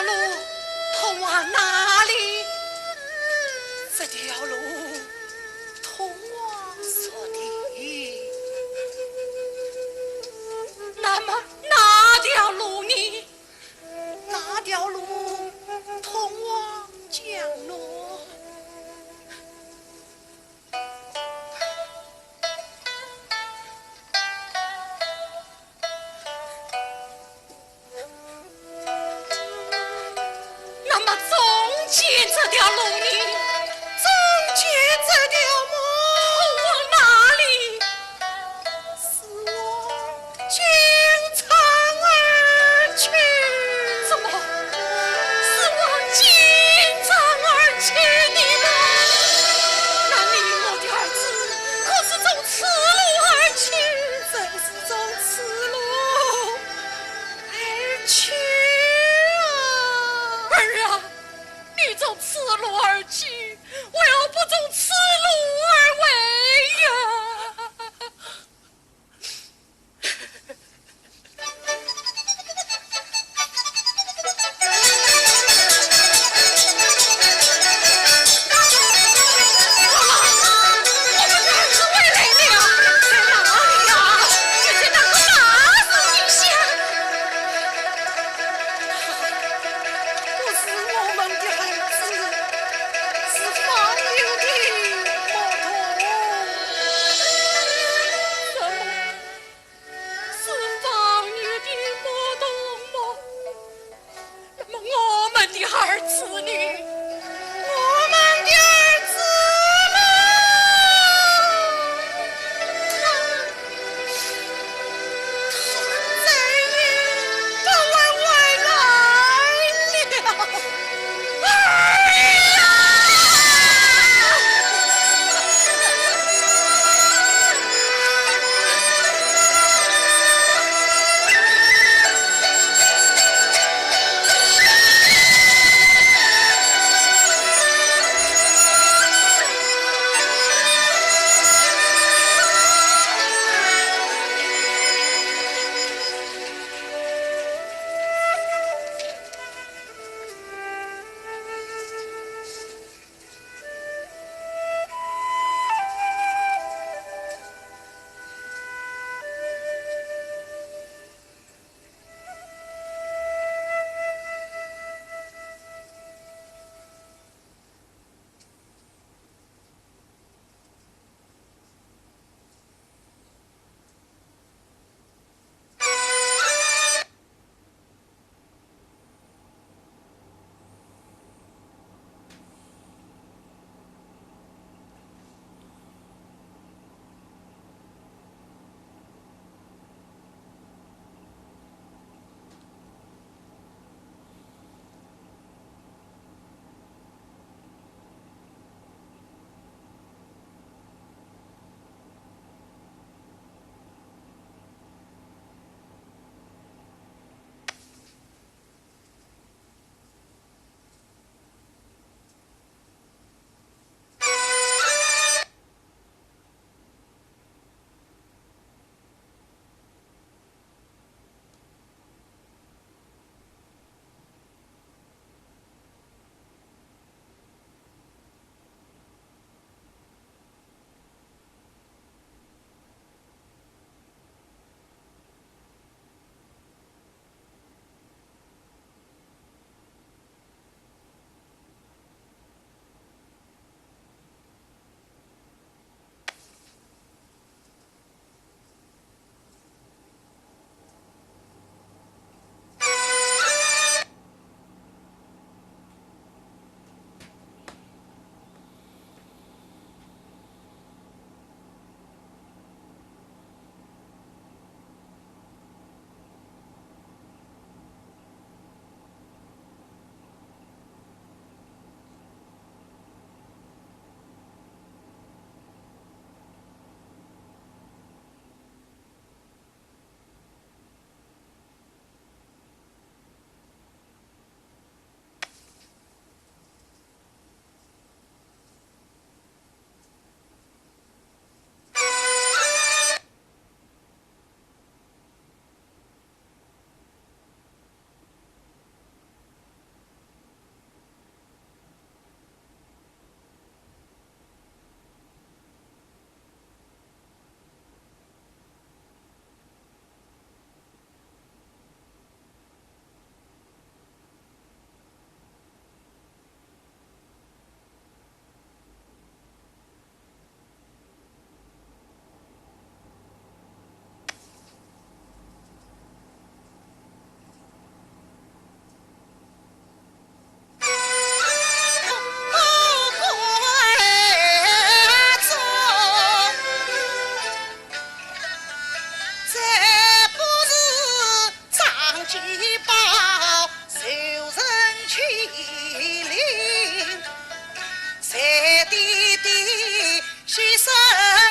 [SPEAKER 1] 条路通往哪里？
[SPEAKER 2] 这条路通往锁地。
[SPEAKER 1] 那么哪条路呢？
[SPEAKER 2] 那条路通往江洛。
[SPEAKER 1] 那么中间这条路呢？
[SPEAKER 2] 中间这条路
[SPEAKER 1] 通往哪里？
[SPEAKER 2] 是我京城而去。
[SPEAKER 1] 什么？是往京城而去的吗？那你我的儿子可是走此路而去？
[SPEAKER 2] 正是走此路而去啊！
[SPEAKER 1] 儿啊，你走此路而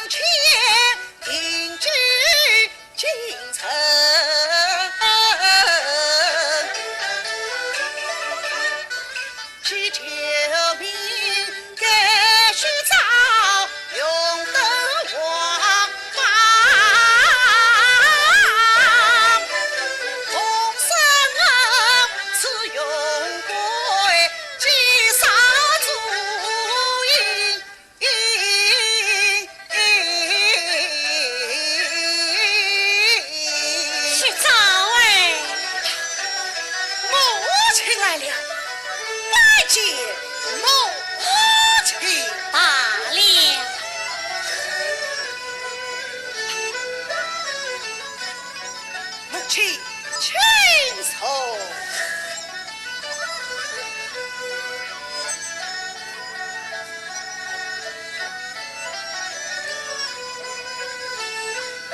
[SPEAKER 2] 前定居京城，去救命该须早，用得王法。同生是用贵，积少足矣。
[SPEAKER 1] 去早儿，
[SPEAKER 2] 母亲来了，拜见母亲。
[SPEAKER 1] 罢了。
[SPEAKER 2] 母亲，请坐。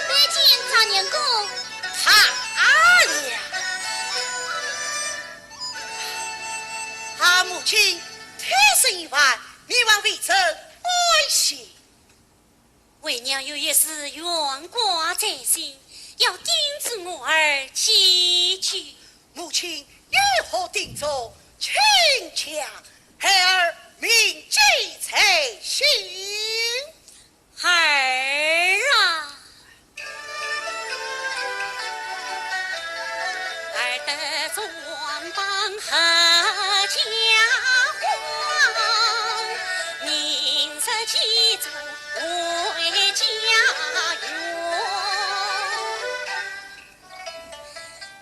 [SPEAKER 1] 拜见常年公。
[SPEAKER 2] 他了，母亲天生一晚，你往为臣关心。
[SPEAKER 1] 为娘有一事悬挂在心，要叮嘱我儿记住。
[SPEAKER 2] 母亲有何叮嘱，请讲，孩儿铭记在心。
[SPEAKER 1] 儿啊，儿得做王邦和家荒，宁是记住为家园。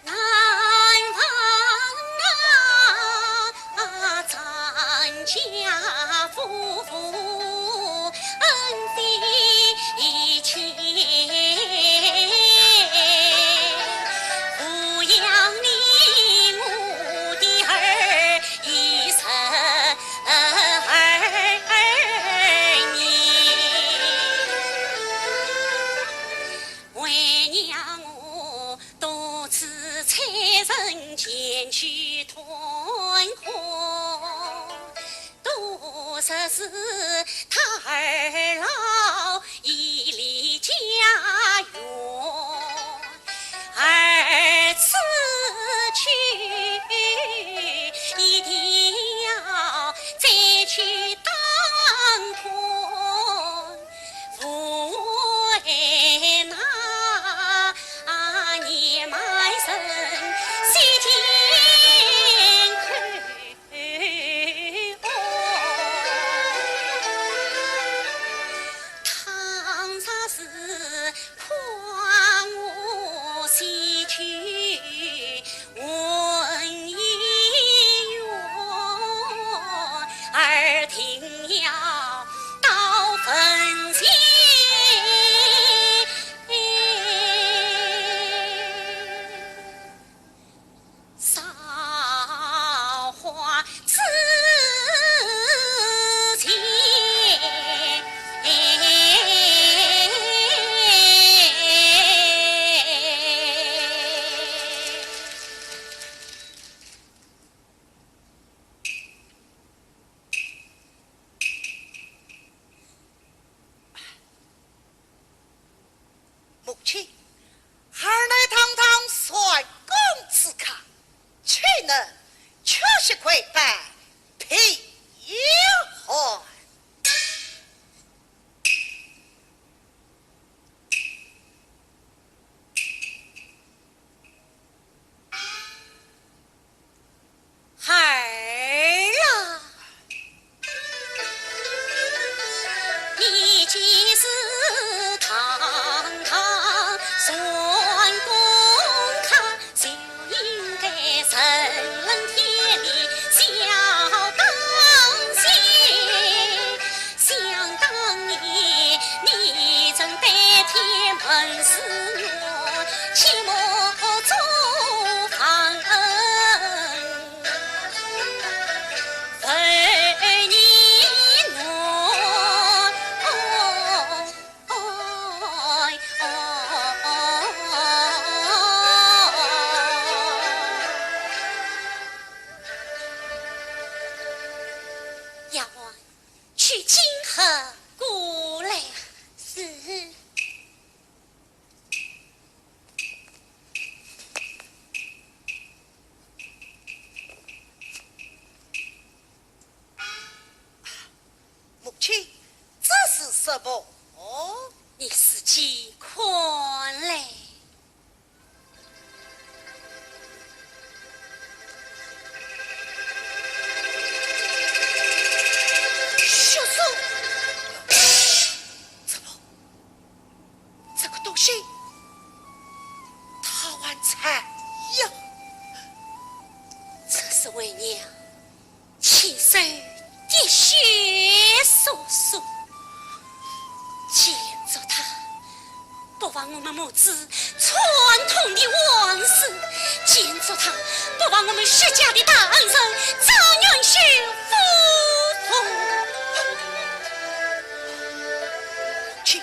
[SPEAKER 1] 南方啊，咱家夫妇恩义情，抚养你我的儿一生儿女，为娘我多次差人前去团欢，多少是他儿老已离家园，儿此去一定要再去当官，父为那年迈身西天看，唐朝是宽我西去问一缘，儿定要到坟前烧花自前。
[SPEAKER 2] 母亲，儿乃堂堂帅公子康，岂能缺席跪拜平还？
[SPEAKER 1] 儿啊，你既是堂堂算公康，就应该人伦天理孝当先。想当年你曾代天门司我，切莫做防恩。为你我要去金河过来。
[SPEAKER 2] 不？
[SPEAKER 1] 你自己看嘞。
[SPEAKER 2] 小松，这个东西，他玩菜呀！
[SPEAKER 1] 这是为娘亲手滴血所塑，见着他，不忘我们母子传统的往事；见着他，不忘我们薛家的大恩人张元秀夫妇。
[SPEAKER 2] 亲，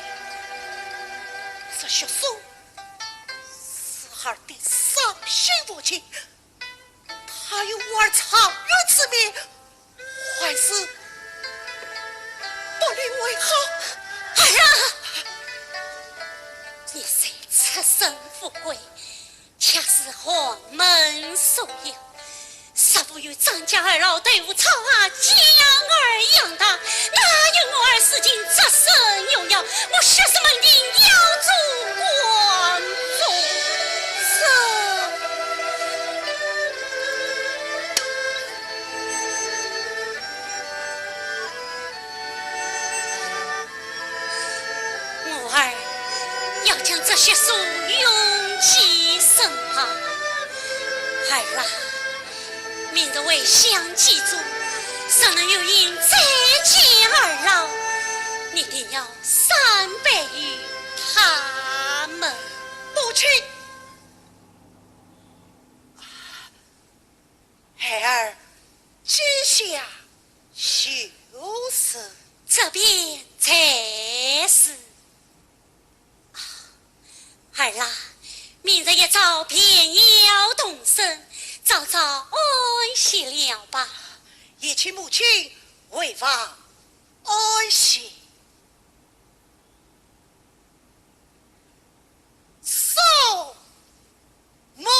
[SPEAKER 2] 这小松是孩的伤心父亲，他有玩长远之命，还是不领为好。
[SPEAKER 1] 儿啊，你虽出身富贵，恰是皇门所有，实不与张家二老对我操啊将儿养大，哪有我儿死尽这身荣耀？我薛氏门第要做官做守。我儿要将这些书永记身旁，儿啊，明日为乡记住，谁能有因再见二老，你定要三倍于他们。
[SPEAKER 2] 母亲，孩儿记下就是
[SPEAKER 1] 这边才是。儿啊，明日一早便要动身，早早安息了吧。
[SPEAKER 2] 一起母亲为王安息。送母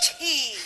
[SPEAKER 2] 亲。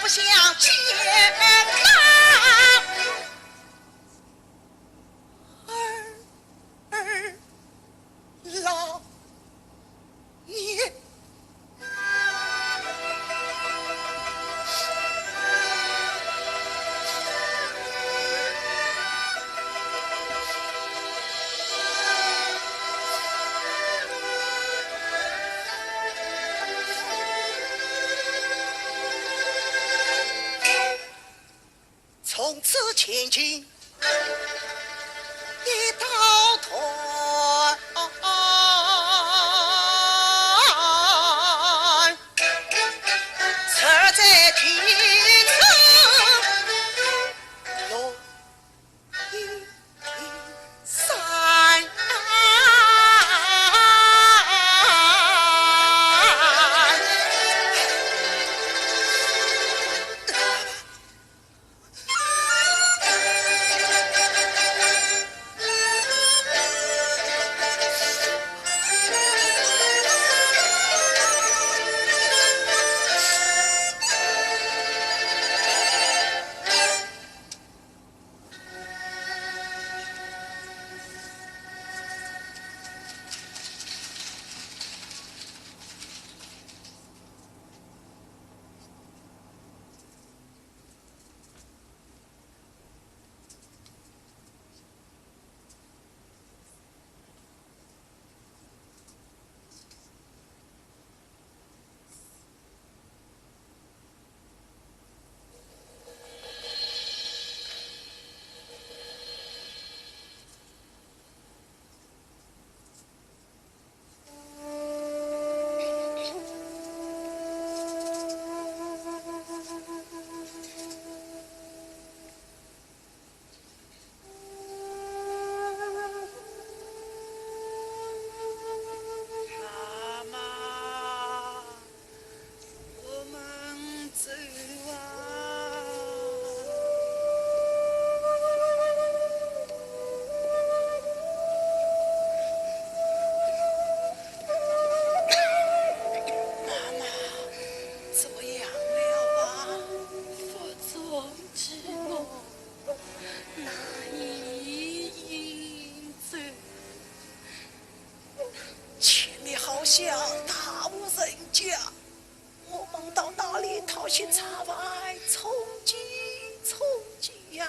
[SPEAKER 2] 相见呐。老爷。从此前进一道团，侧在天上落一山。像大无人家，我们到哪里讨寻茶外充饥呀？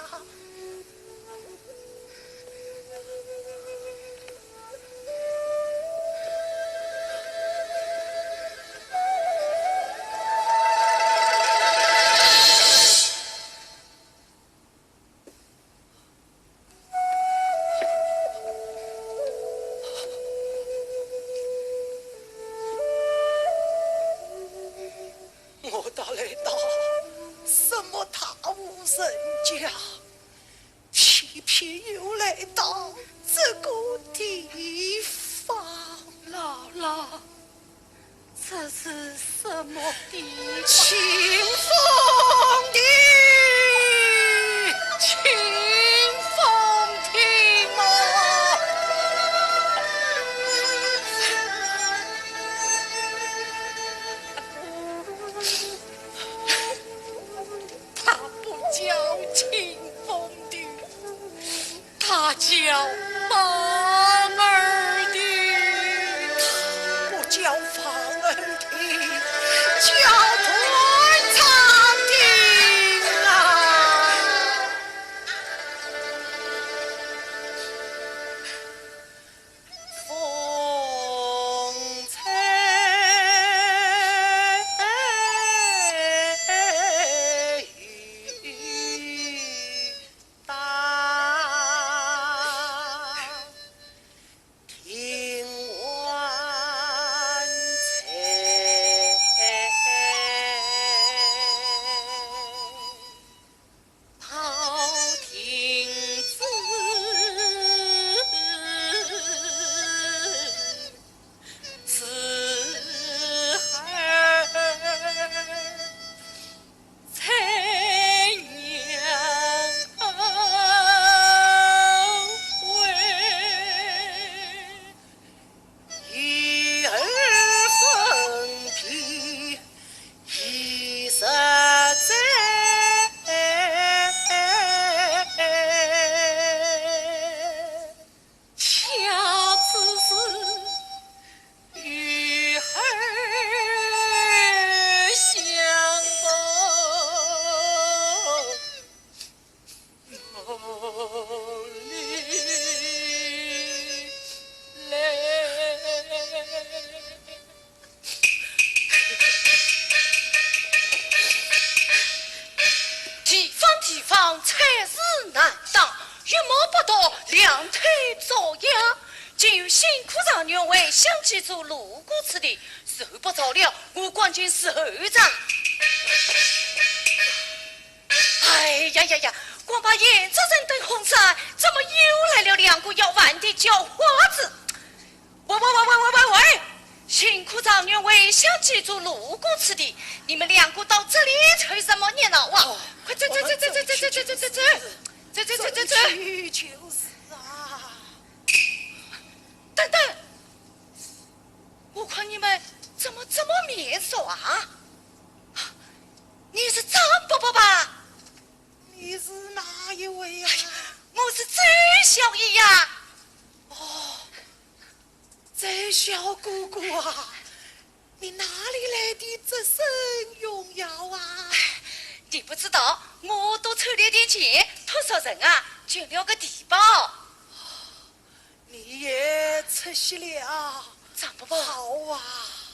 [SPEAKER 1] 尉想记住路过此地，受不着了，我赶紧首长。哎呀呀呀！光把眼这人等红伞，怎么又来了两个要饭的狡猾子？喂！辛苦张员外想记住路过此地，你们两个到这里吹什么热闹啊？快走！
[SPEAKER 2] 就是啊！
[SPEAKER 1] 等等，我看你们怎么这么面熟啊？你是张伯伯吧？
[SPEAKER 2] 你是哪一位呀？
[SPEAKER 1] 我是周小姨呀。
[SPEAKER 2] 哦，周小姑姑啊，你哪里来的这身荣耀啊？
[SPEAKER 1] 你不知道，我多筹了点钱，托少人啊捐了个地保。
[SPEAKER 2] 你也出息了，
[SPEAKER 1] 张伯伯，
[SPEAKER 2] 好啊！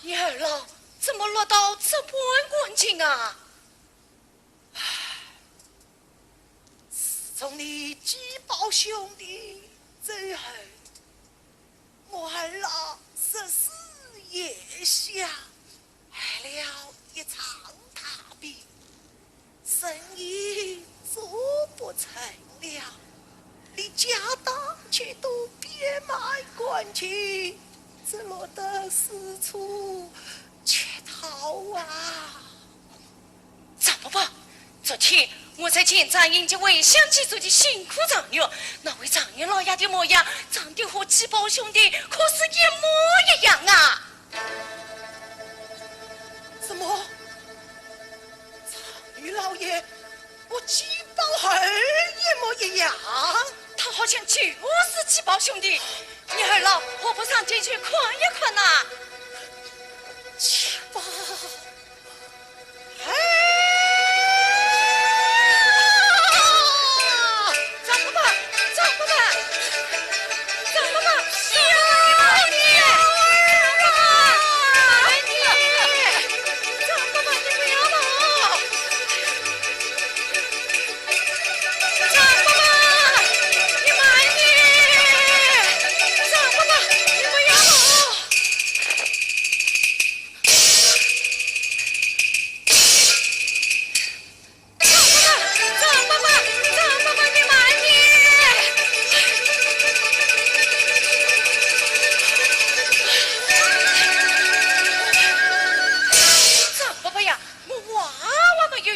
[SPEAKER 1] 你儿老怎么落到这般光景啊？
[SPEAKER 2] 从你几胞兄弟走后，我儿老14夜下挨了一场大病，生意做不成了，连家当去都变卖关去，只落得四处乞讨啊！
[SPEAKER 1] 张伯伯，昨天我在见张英杰为想记住的辛苦丈女，那位丈女老爷的模样，长得和几胞兄弟可是一模一样啊！
[SPEAKER 2] 什么？张女老爷，我几胞儿一模一样？
[SPEAKER 1] 他好像就是几胞兄弟，你儿老何不上前去看一看呐？
[SPEAKER 2] 几胞？哎！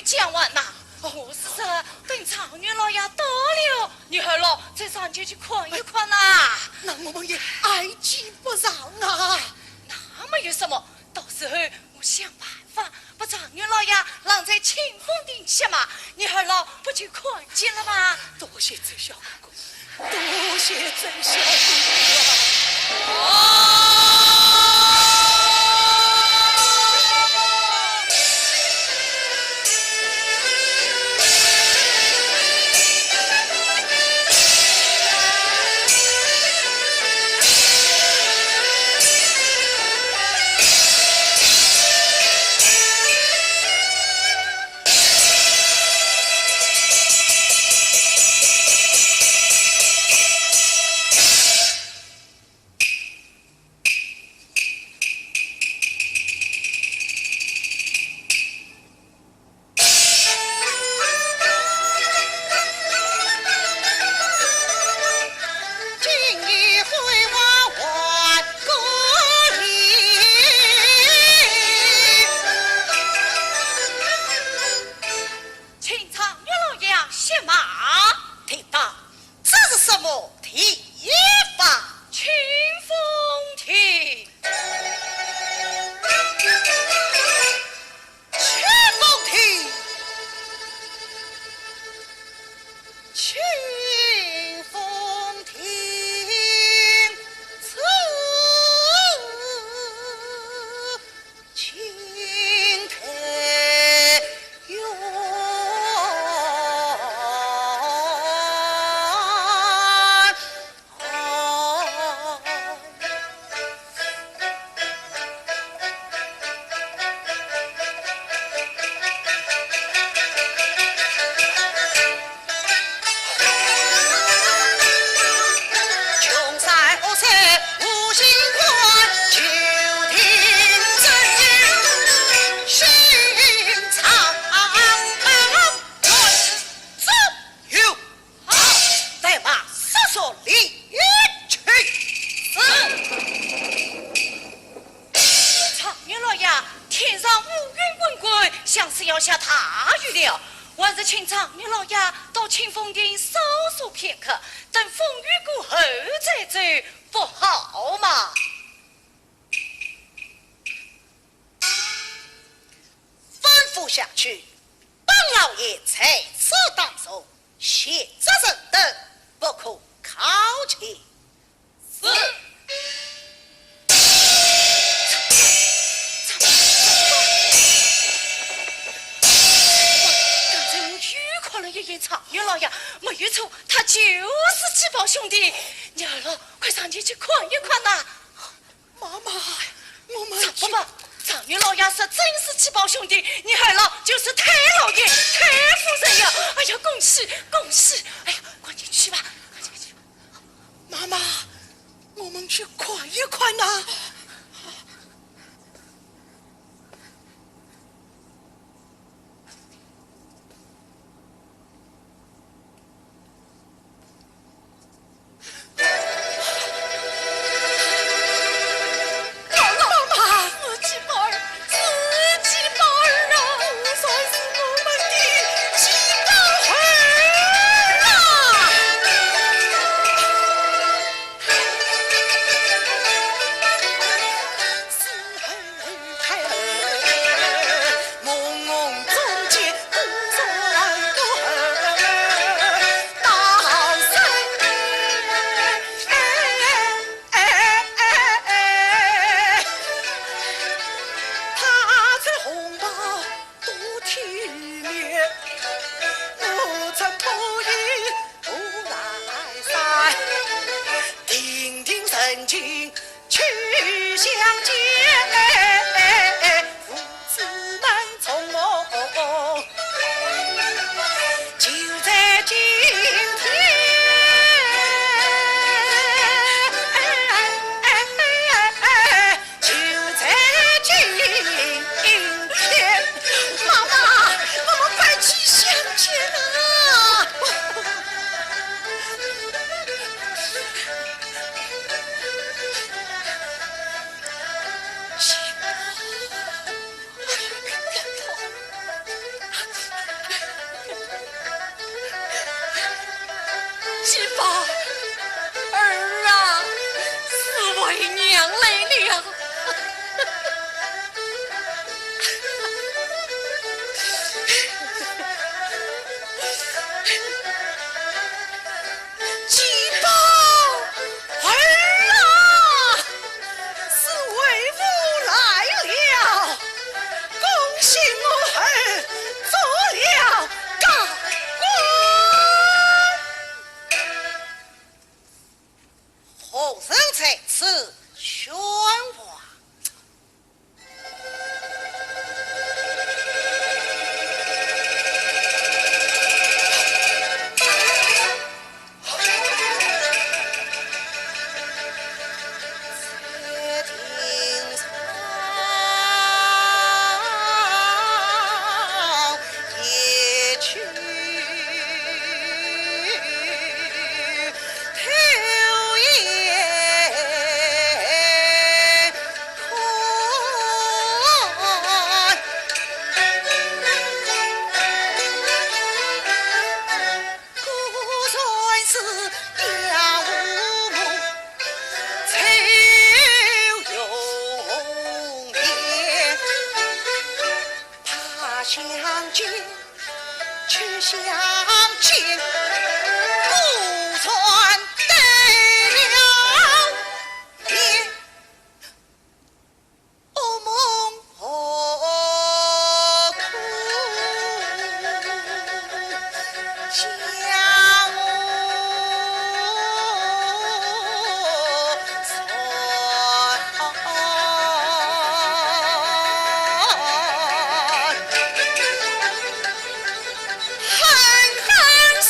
[SPEAKER 2] 讲完呐，我是说等常女老爷到了，你儿老再上去看一看呐。那我们也爱及不上啊。
[SPEAKER 1] 那么有什么？到时候我想办法把常女老爷让在清风顶下嘛，你儿老不就看见了吗？
[SPEAKER 2] 多谢周小姑姑，多谢周小姑姑啊！
[SPEAKER 1] 像是要下大雨了。晚日请长女老爷到清风亭稍宿片刻，等风雨过后再走，不好吗？
[SPEAKER 2] 吩咐下去，本老爷在此当守，现责人等不可靠前。
[SPEAKER 1] 是。常女老爷没有错，他就是季宝兄弟。女儿老，快上前去看一看呐！
[SPEAKER 2] 妈妈，我们
[SPEAKER 1] 不，常女老爷说真是季宝兄弟，女儿老就是太老爷、太夫人呀！哎呀，恭喜恭喜！哎呀，快点去吧，快点去！
[SPEAKER 2] 妈妈，我们去看一看呐！狠狠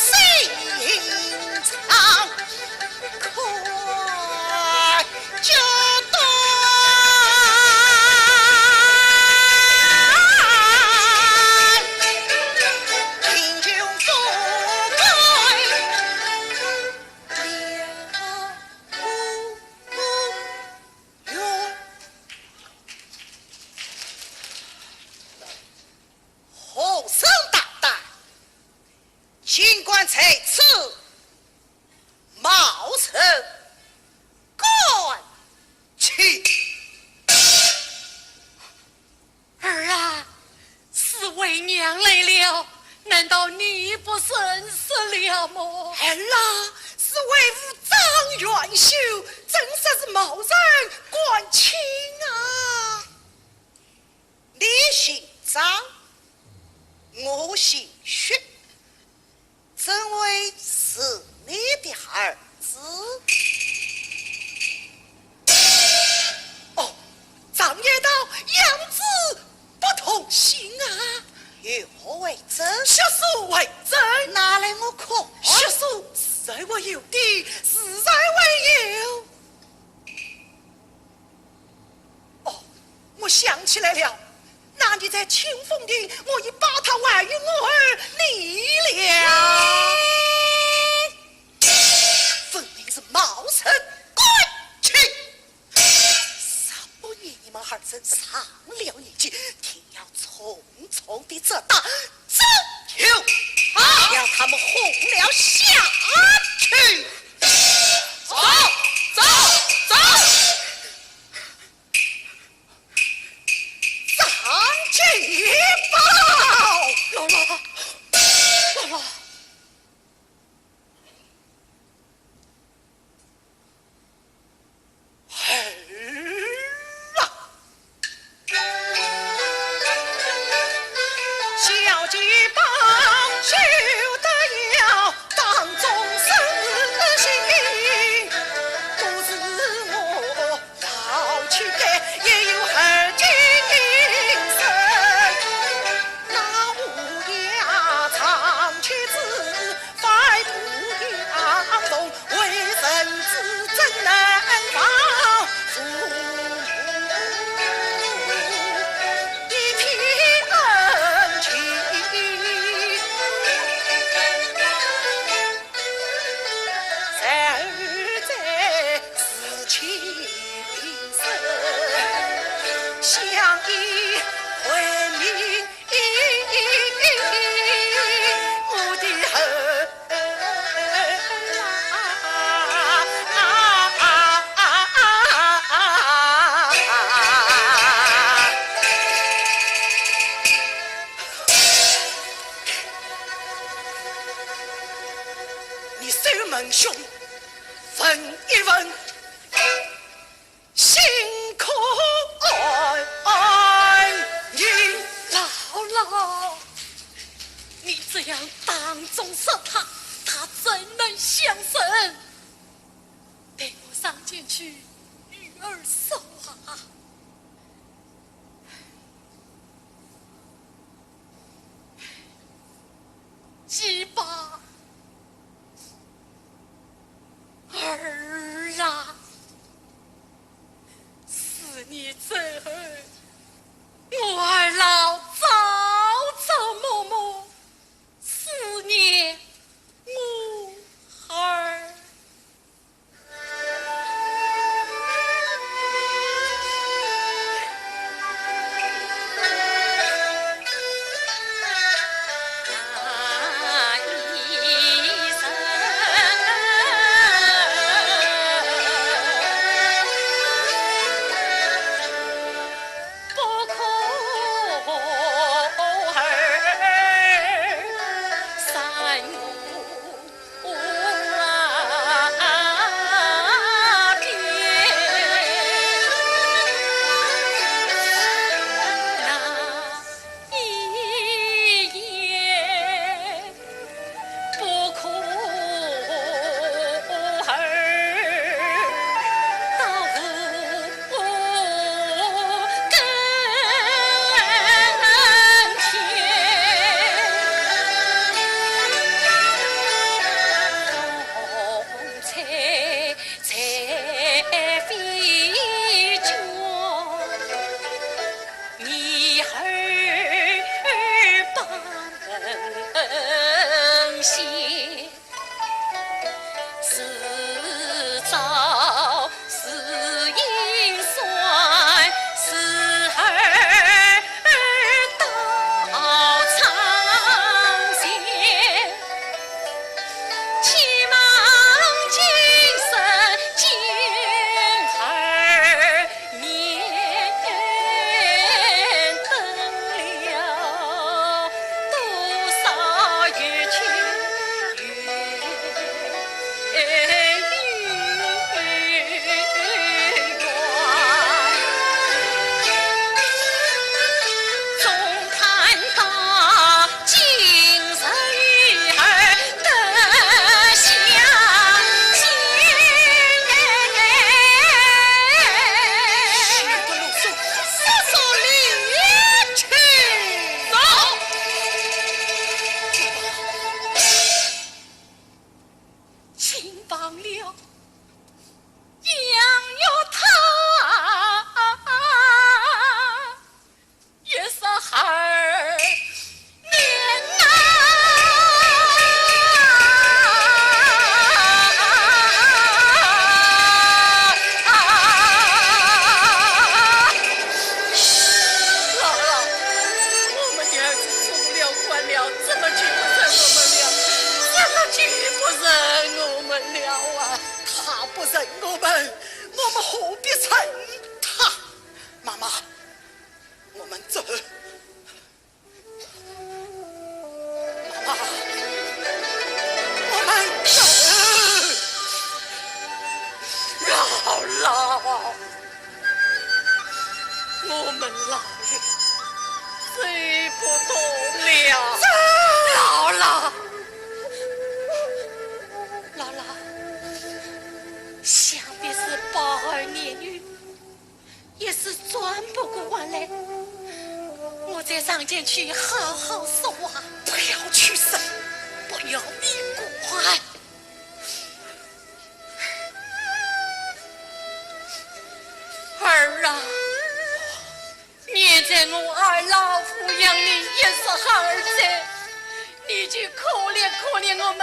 [SPEAKER 2] 在此，冒臣赶去。
[SPEAKER 1] 儿啊，是为娘来了，难道你不认识了么？
[SPEAKER 2] 儿啊，是为吾张元秀，真是冒人关情啊！你姓张，我姓薛，怎为是你的儿子？哦，张爷道养子不同姓啊！有何为证？血书为证，拿来我看。血书是我有的，是人为有。哦，我想起来了，那你在清风亭，我已把他外与我儿离了。分明是冒臣滚去！少年你们二人上了年纪，定要匆匆的这打这球，要他们轰了下去。走走走！张继宝，姥姥，姥姥。小鸡宝修得要当中死心，不是我到去的也有二精神。那乌鸦长妻子，百步扬动，为人子怎能放父母？一提恩情，实在是情深，相依为命，我的儿你守门兄，问一问，心可安宁？
[SPEAKER 1] 姥姥，你这样当众杀他，他怎能相审？带我上前去与儿说话。鸡巴儿啊，是你这儿，我儿老早早默默思念我儿。我们老了，谁不懂了？老了，姥姥，想必是宝儿年女，也是转不过来。我再上前去好好说话，
[SPEAKER 2] 不要去生，
[SPEAKER 1] 不要迷关。儿啊，念在我二老抚养你一时儿子，你就可怜可怜我们，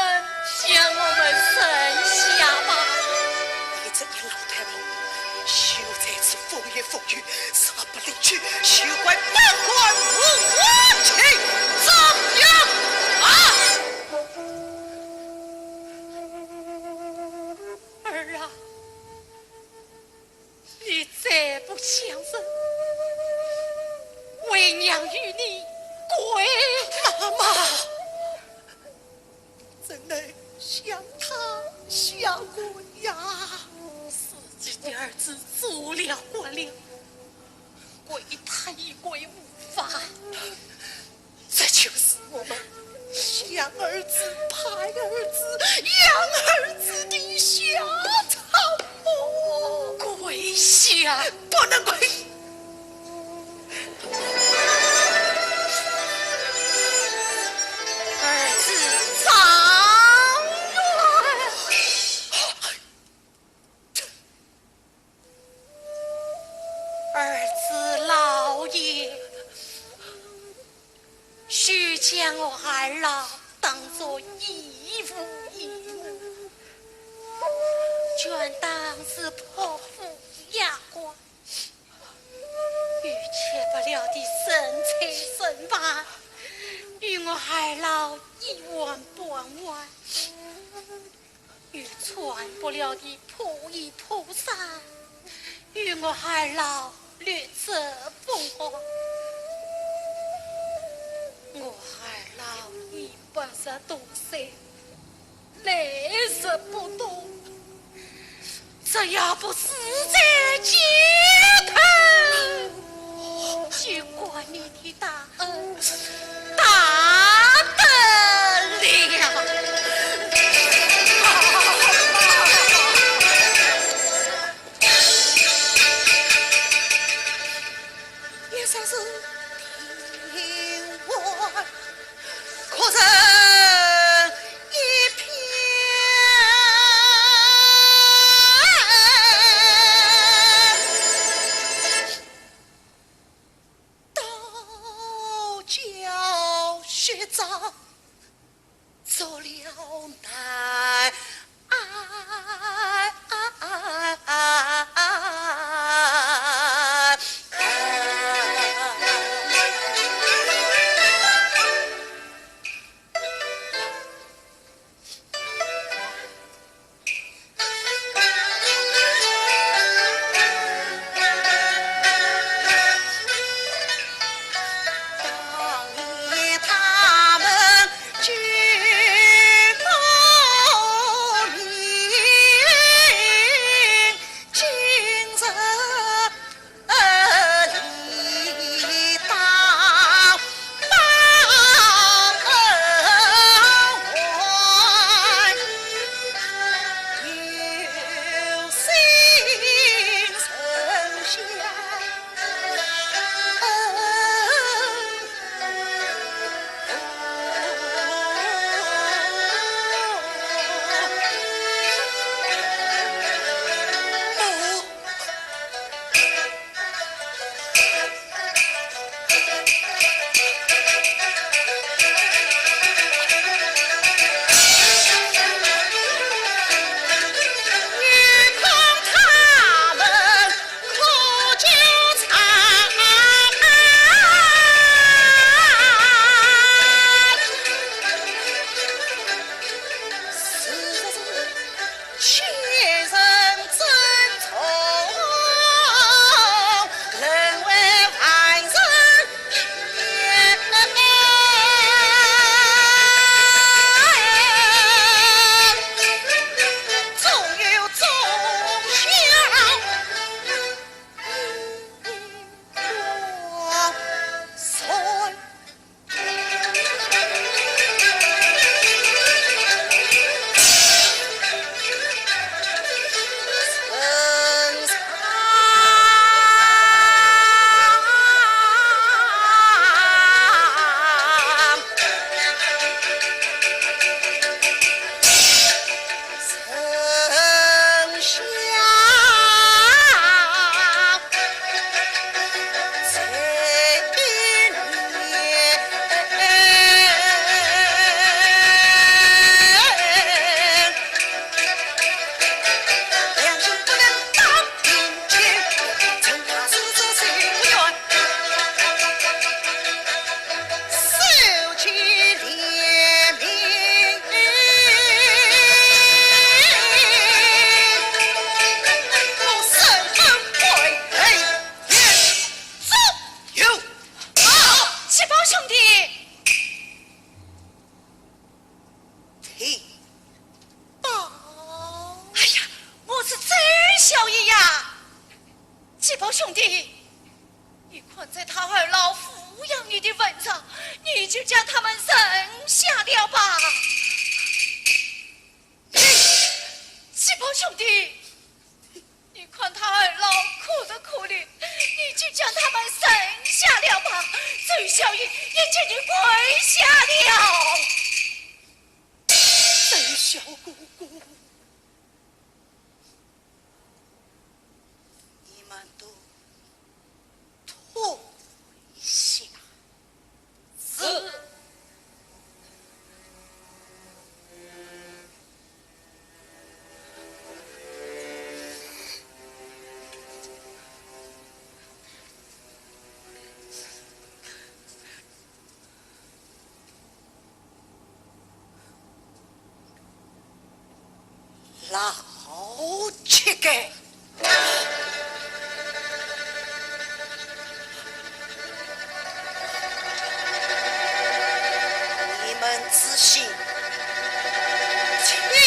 [SPEAKER 1] 将我们生下吧。
[SPEAKER 2] 你这一老太婆，休在此风言风语，杀不离去，休怪本官无情怎样啊！
[SPEAKER 1] 儿啊，你再不相认，为娘与你归。
[SPEAKER 2] 妈妈，怎能像他像我呀？
[SPEAKER 1] 自己的儿子做了官了，归他一归无法。
[SPEAKER 2] 这就是我们想儿子、派儿子、养儿子的下场么？
[SPEAKER 1] 跪下！
[SPEAKER 2] 不能跪！
[SPEAKER 1] 儿子长远。儿子老爷，须将我二老当作义父义母，全当是泼妇哑光，与切不了的生财生饭，与我二老一碗半碗，与穿不了的破衣破衫，与我二老略则风华。我二老已80多岁，来日不多，只要不死在街头，就怪你的大恩大德了。
[SPEAKER 2] 也算是听我可人一片，都叫学长做了难。当年他们举
[SPEAKER 1] 看在他二老抚养你的份上，你就将他们生下了吧。七宝兄弟，你看他二老哭得可怜，你就将他们生下了吧。崔小英也请你跪下了。
[SPEAKER 2] 邓小姑姑，你们都退下。
[SPEAKER 1] 是。
[SPEAKER 2] 老乞丐，你们仔细听了。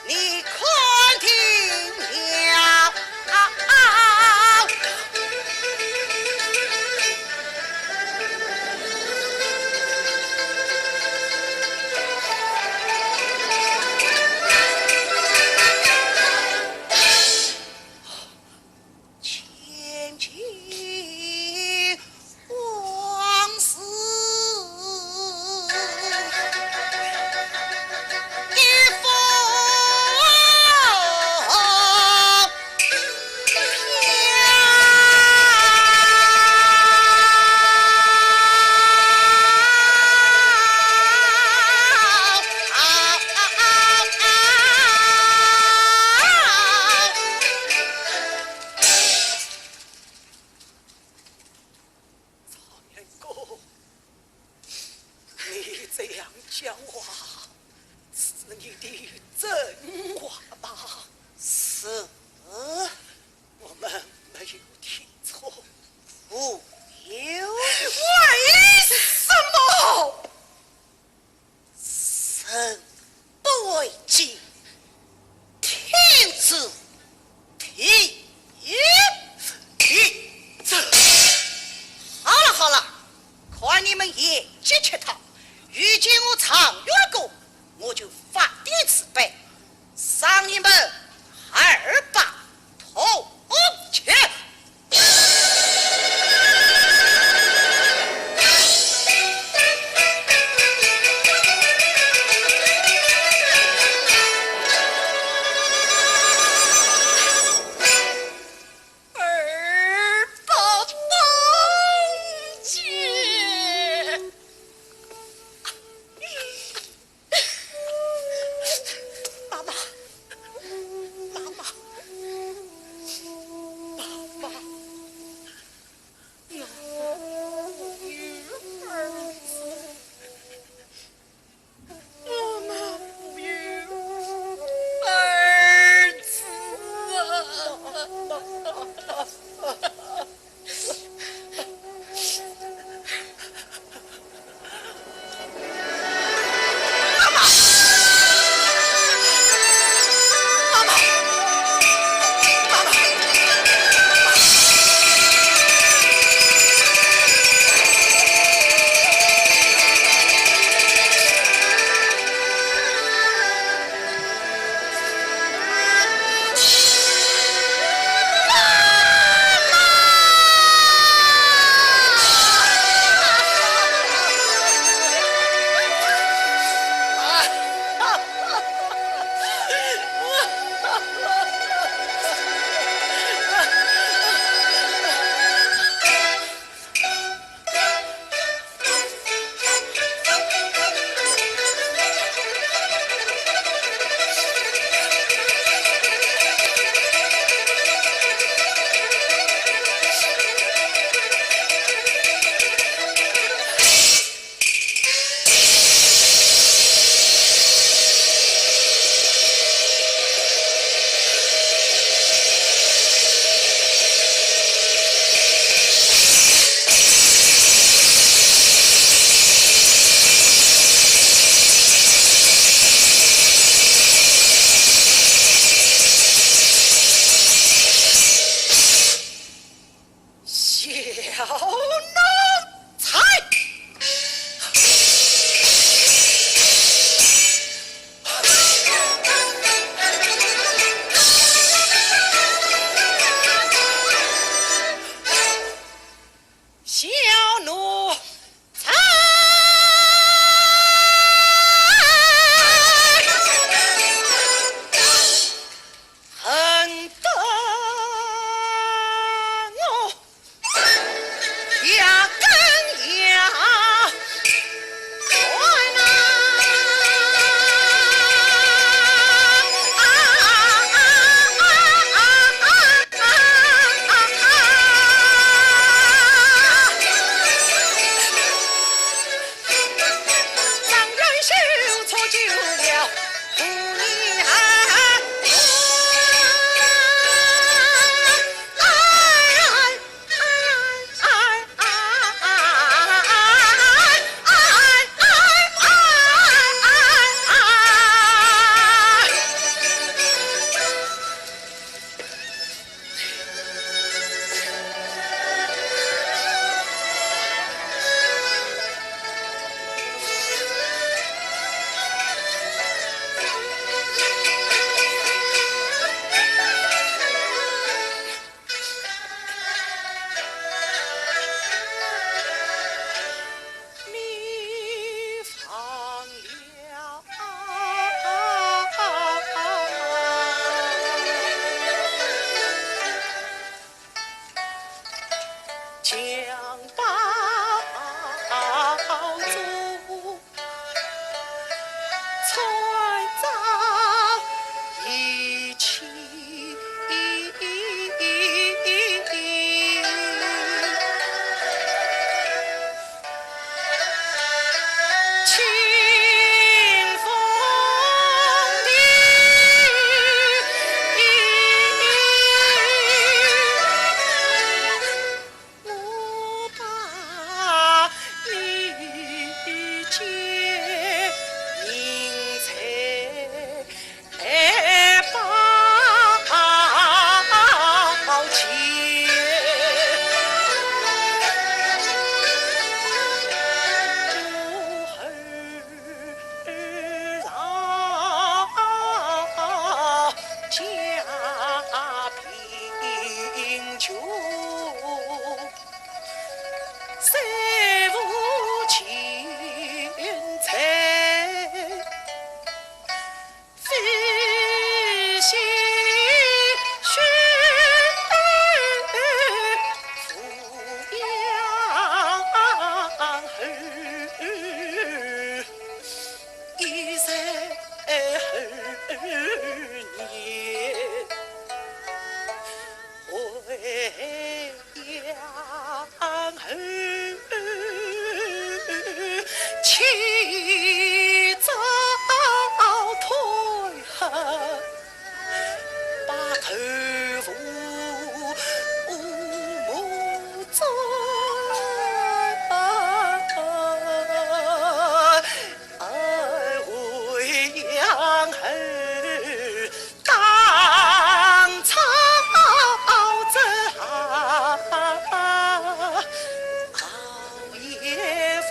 [SPEAKER 2] 你快听了，千金往事。你这样讲话是你的真话吧？是，我们没有听错。不有？为什么？生不为敬，天子体这。好了，看你们业绩吃套。如今我长远过，我就发点慈悲，赏你们2把铜钱。求，虽无钱财，非心血抚养儿，一生儿年。为养儿，起早退晚，把头扶母尊，为养儿当操熬夜父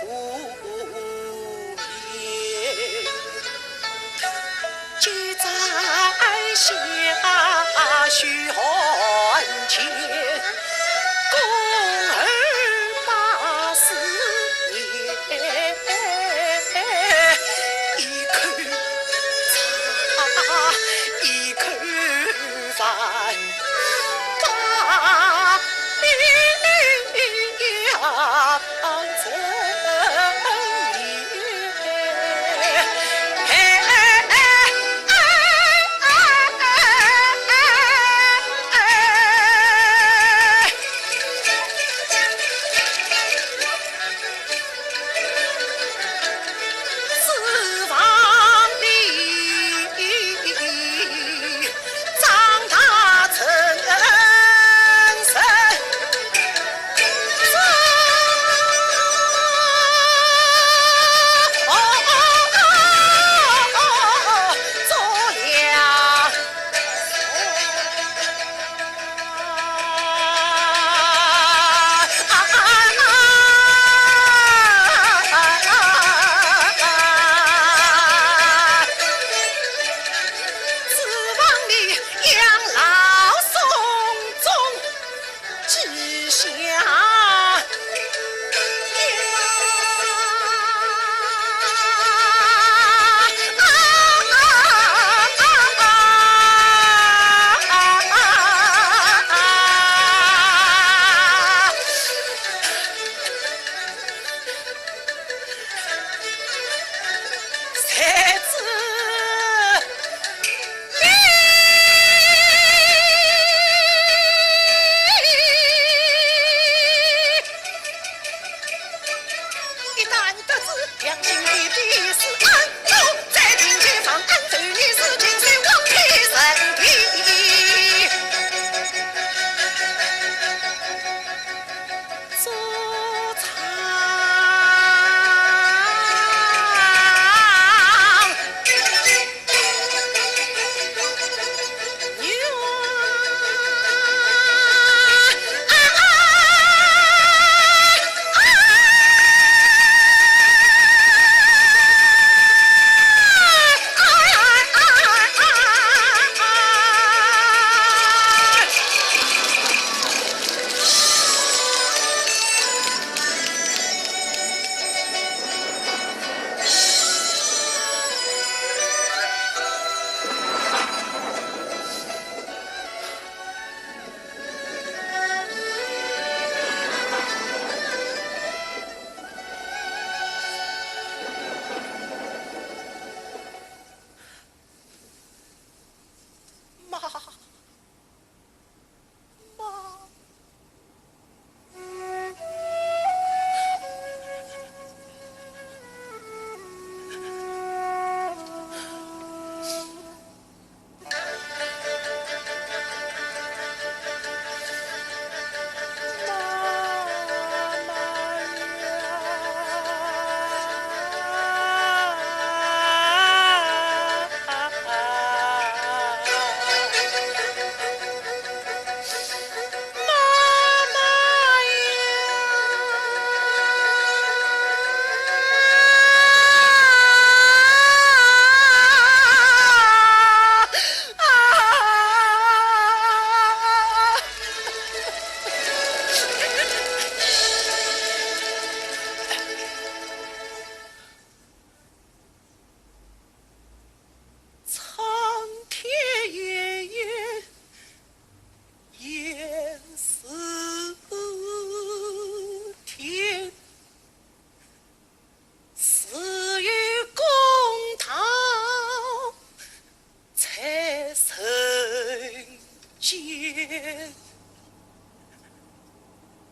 [SPEAKER 2] 言，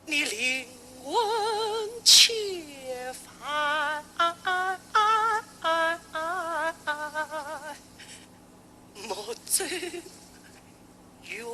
[SPEAKER 2] 你令闻且烦。莫走远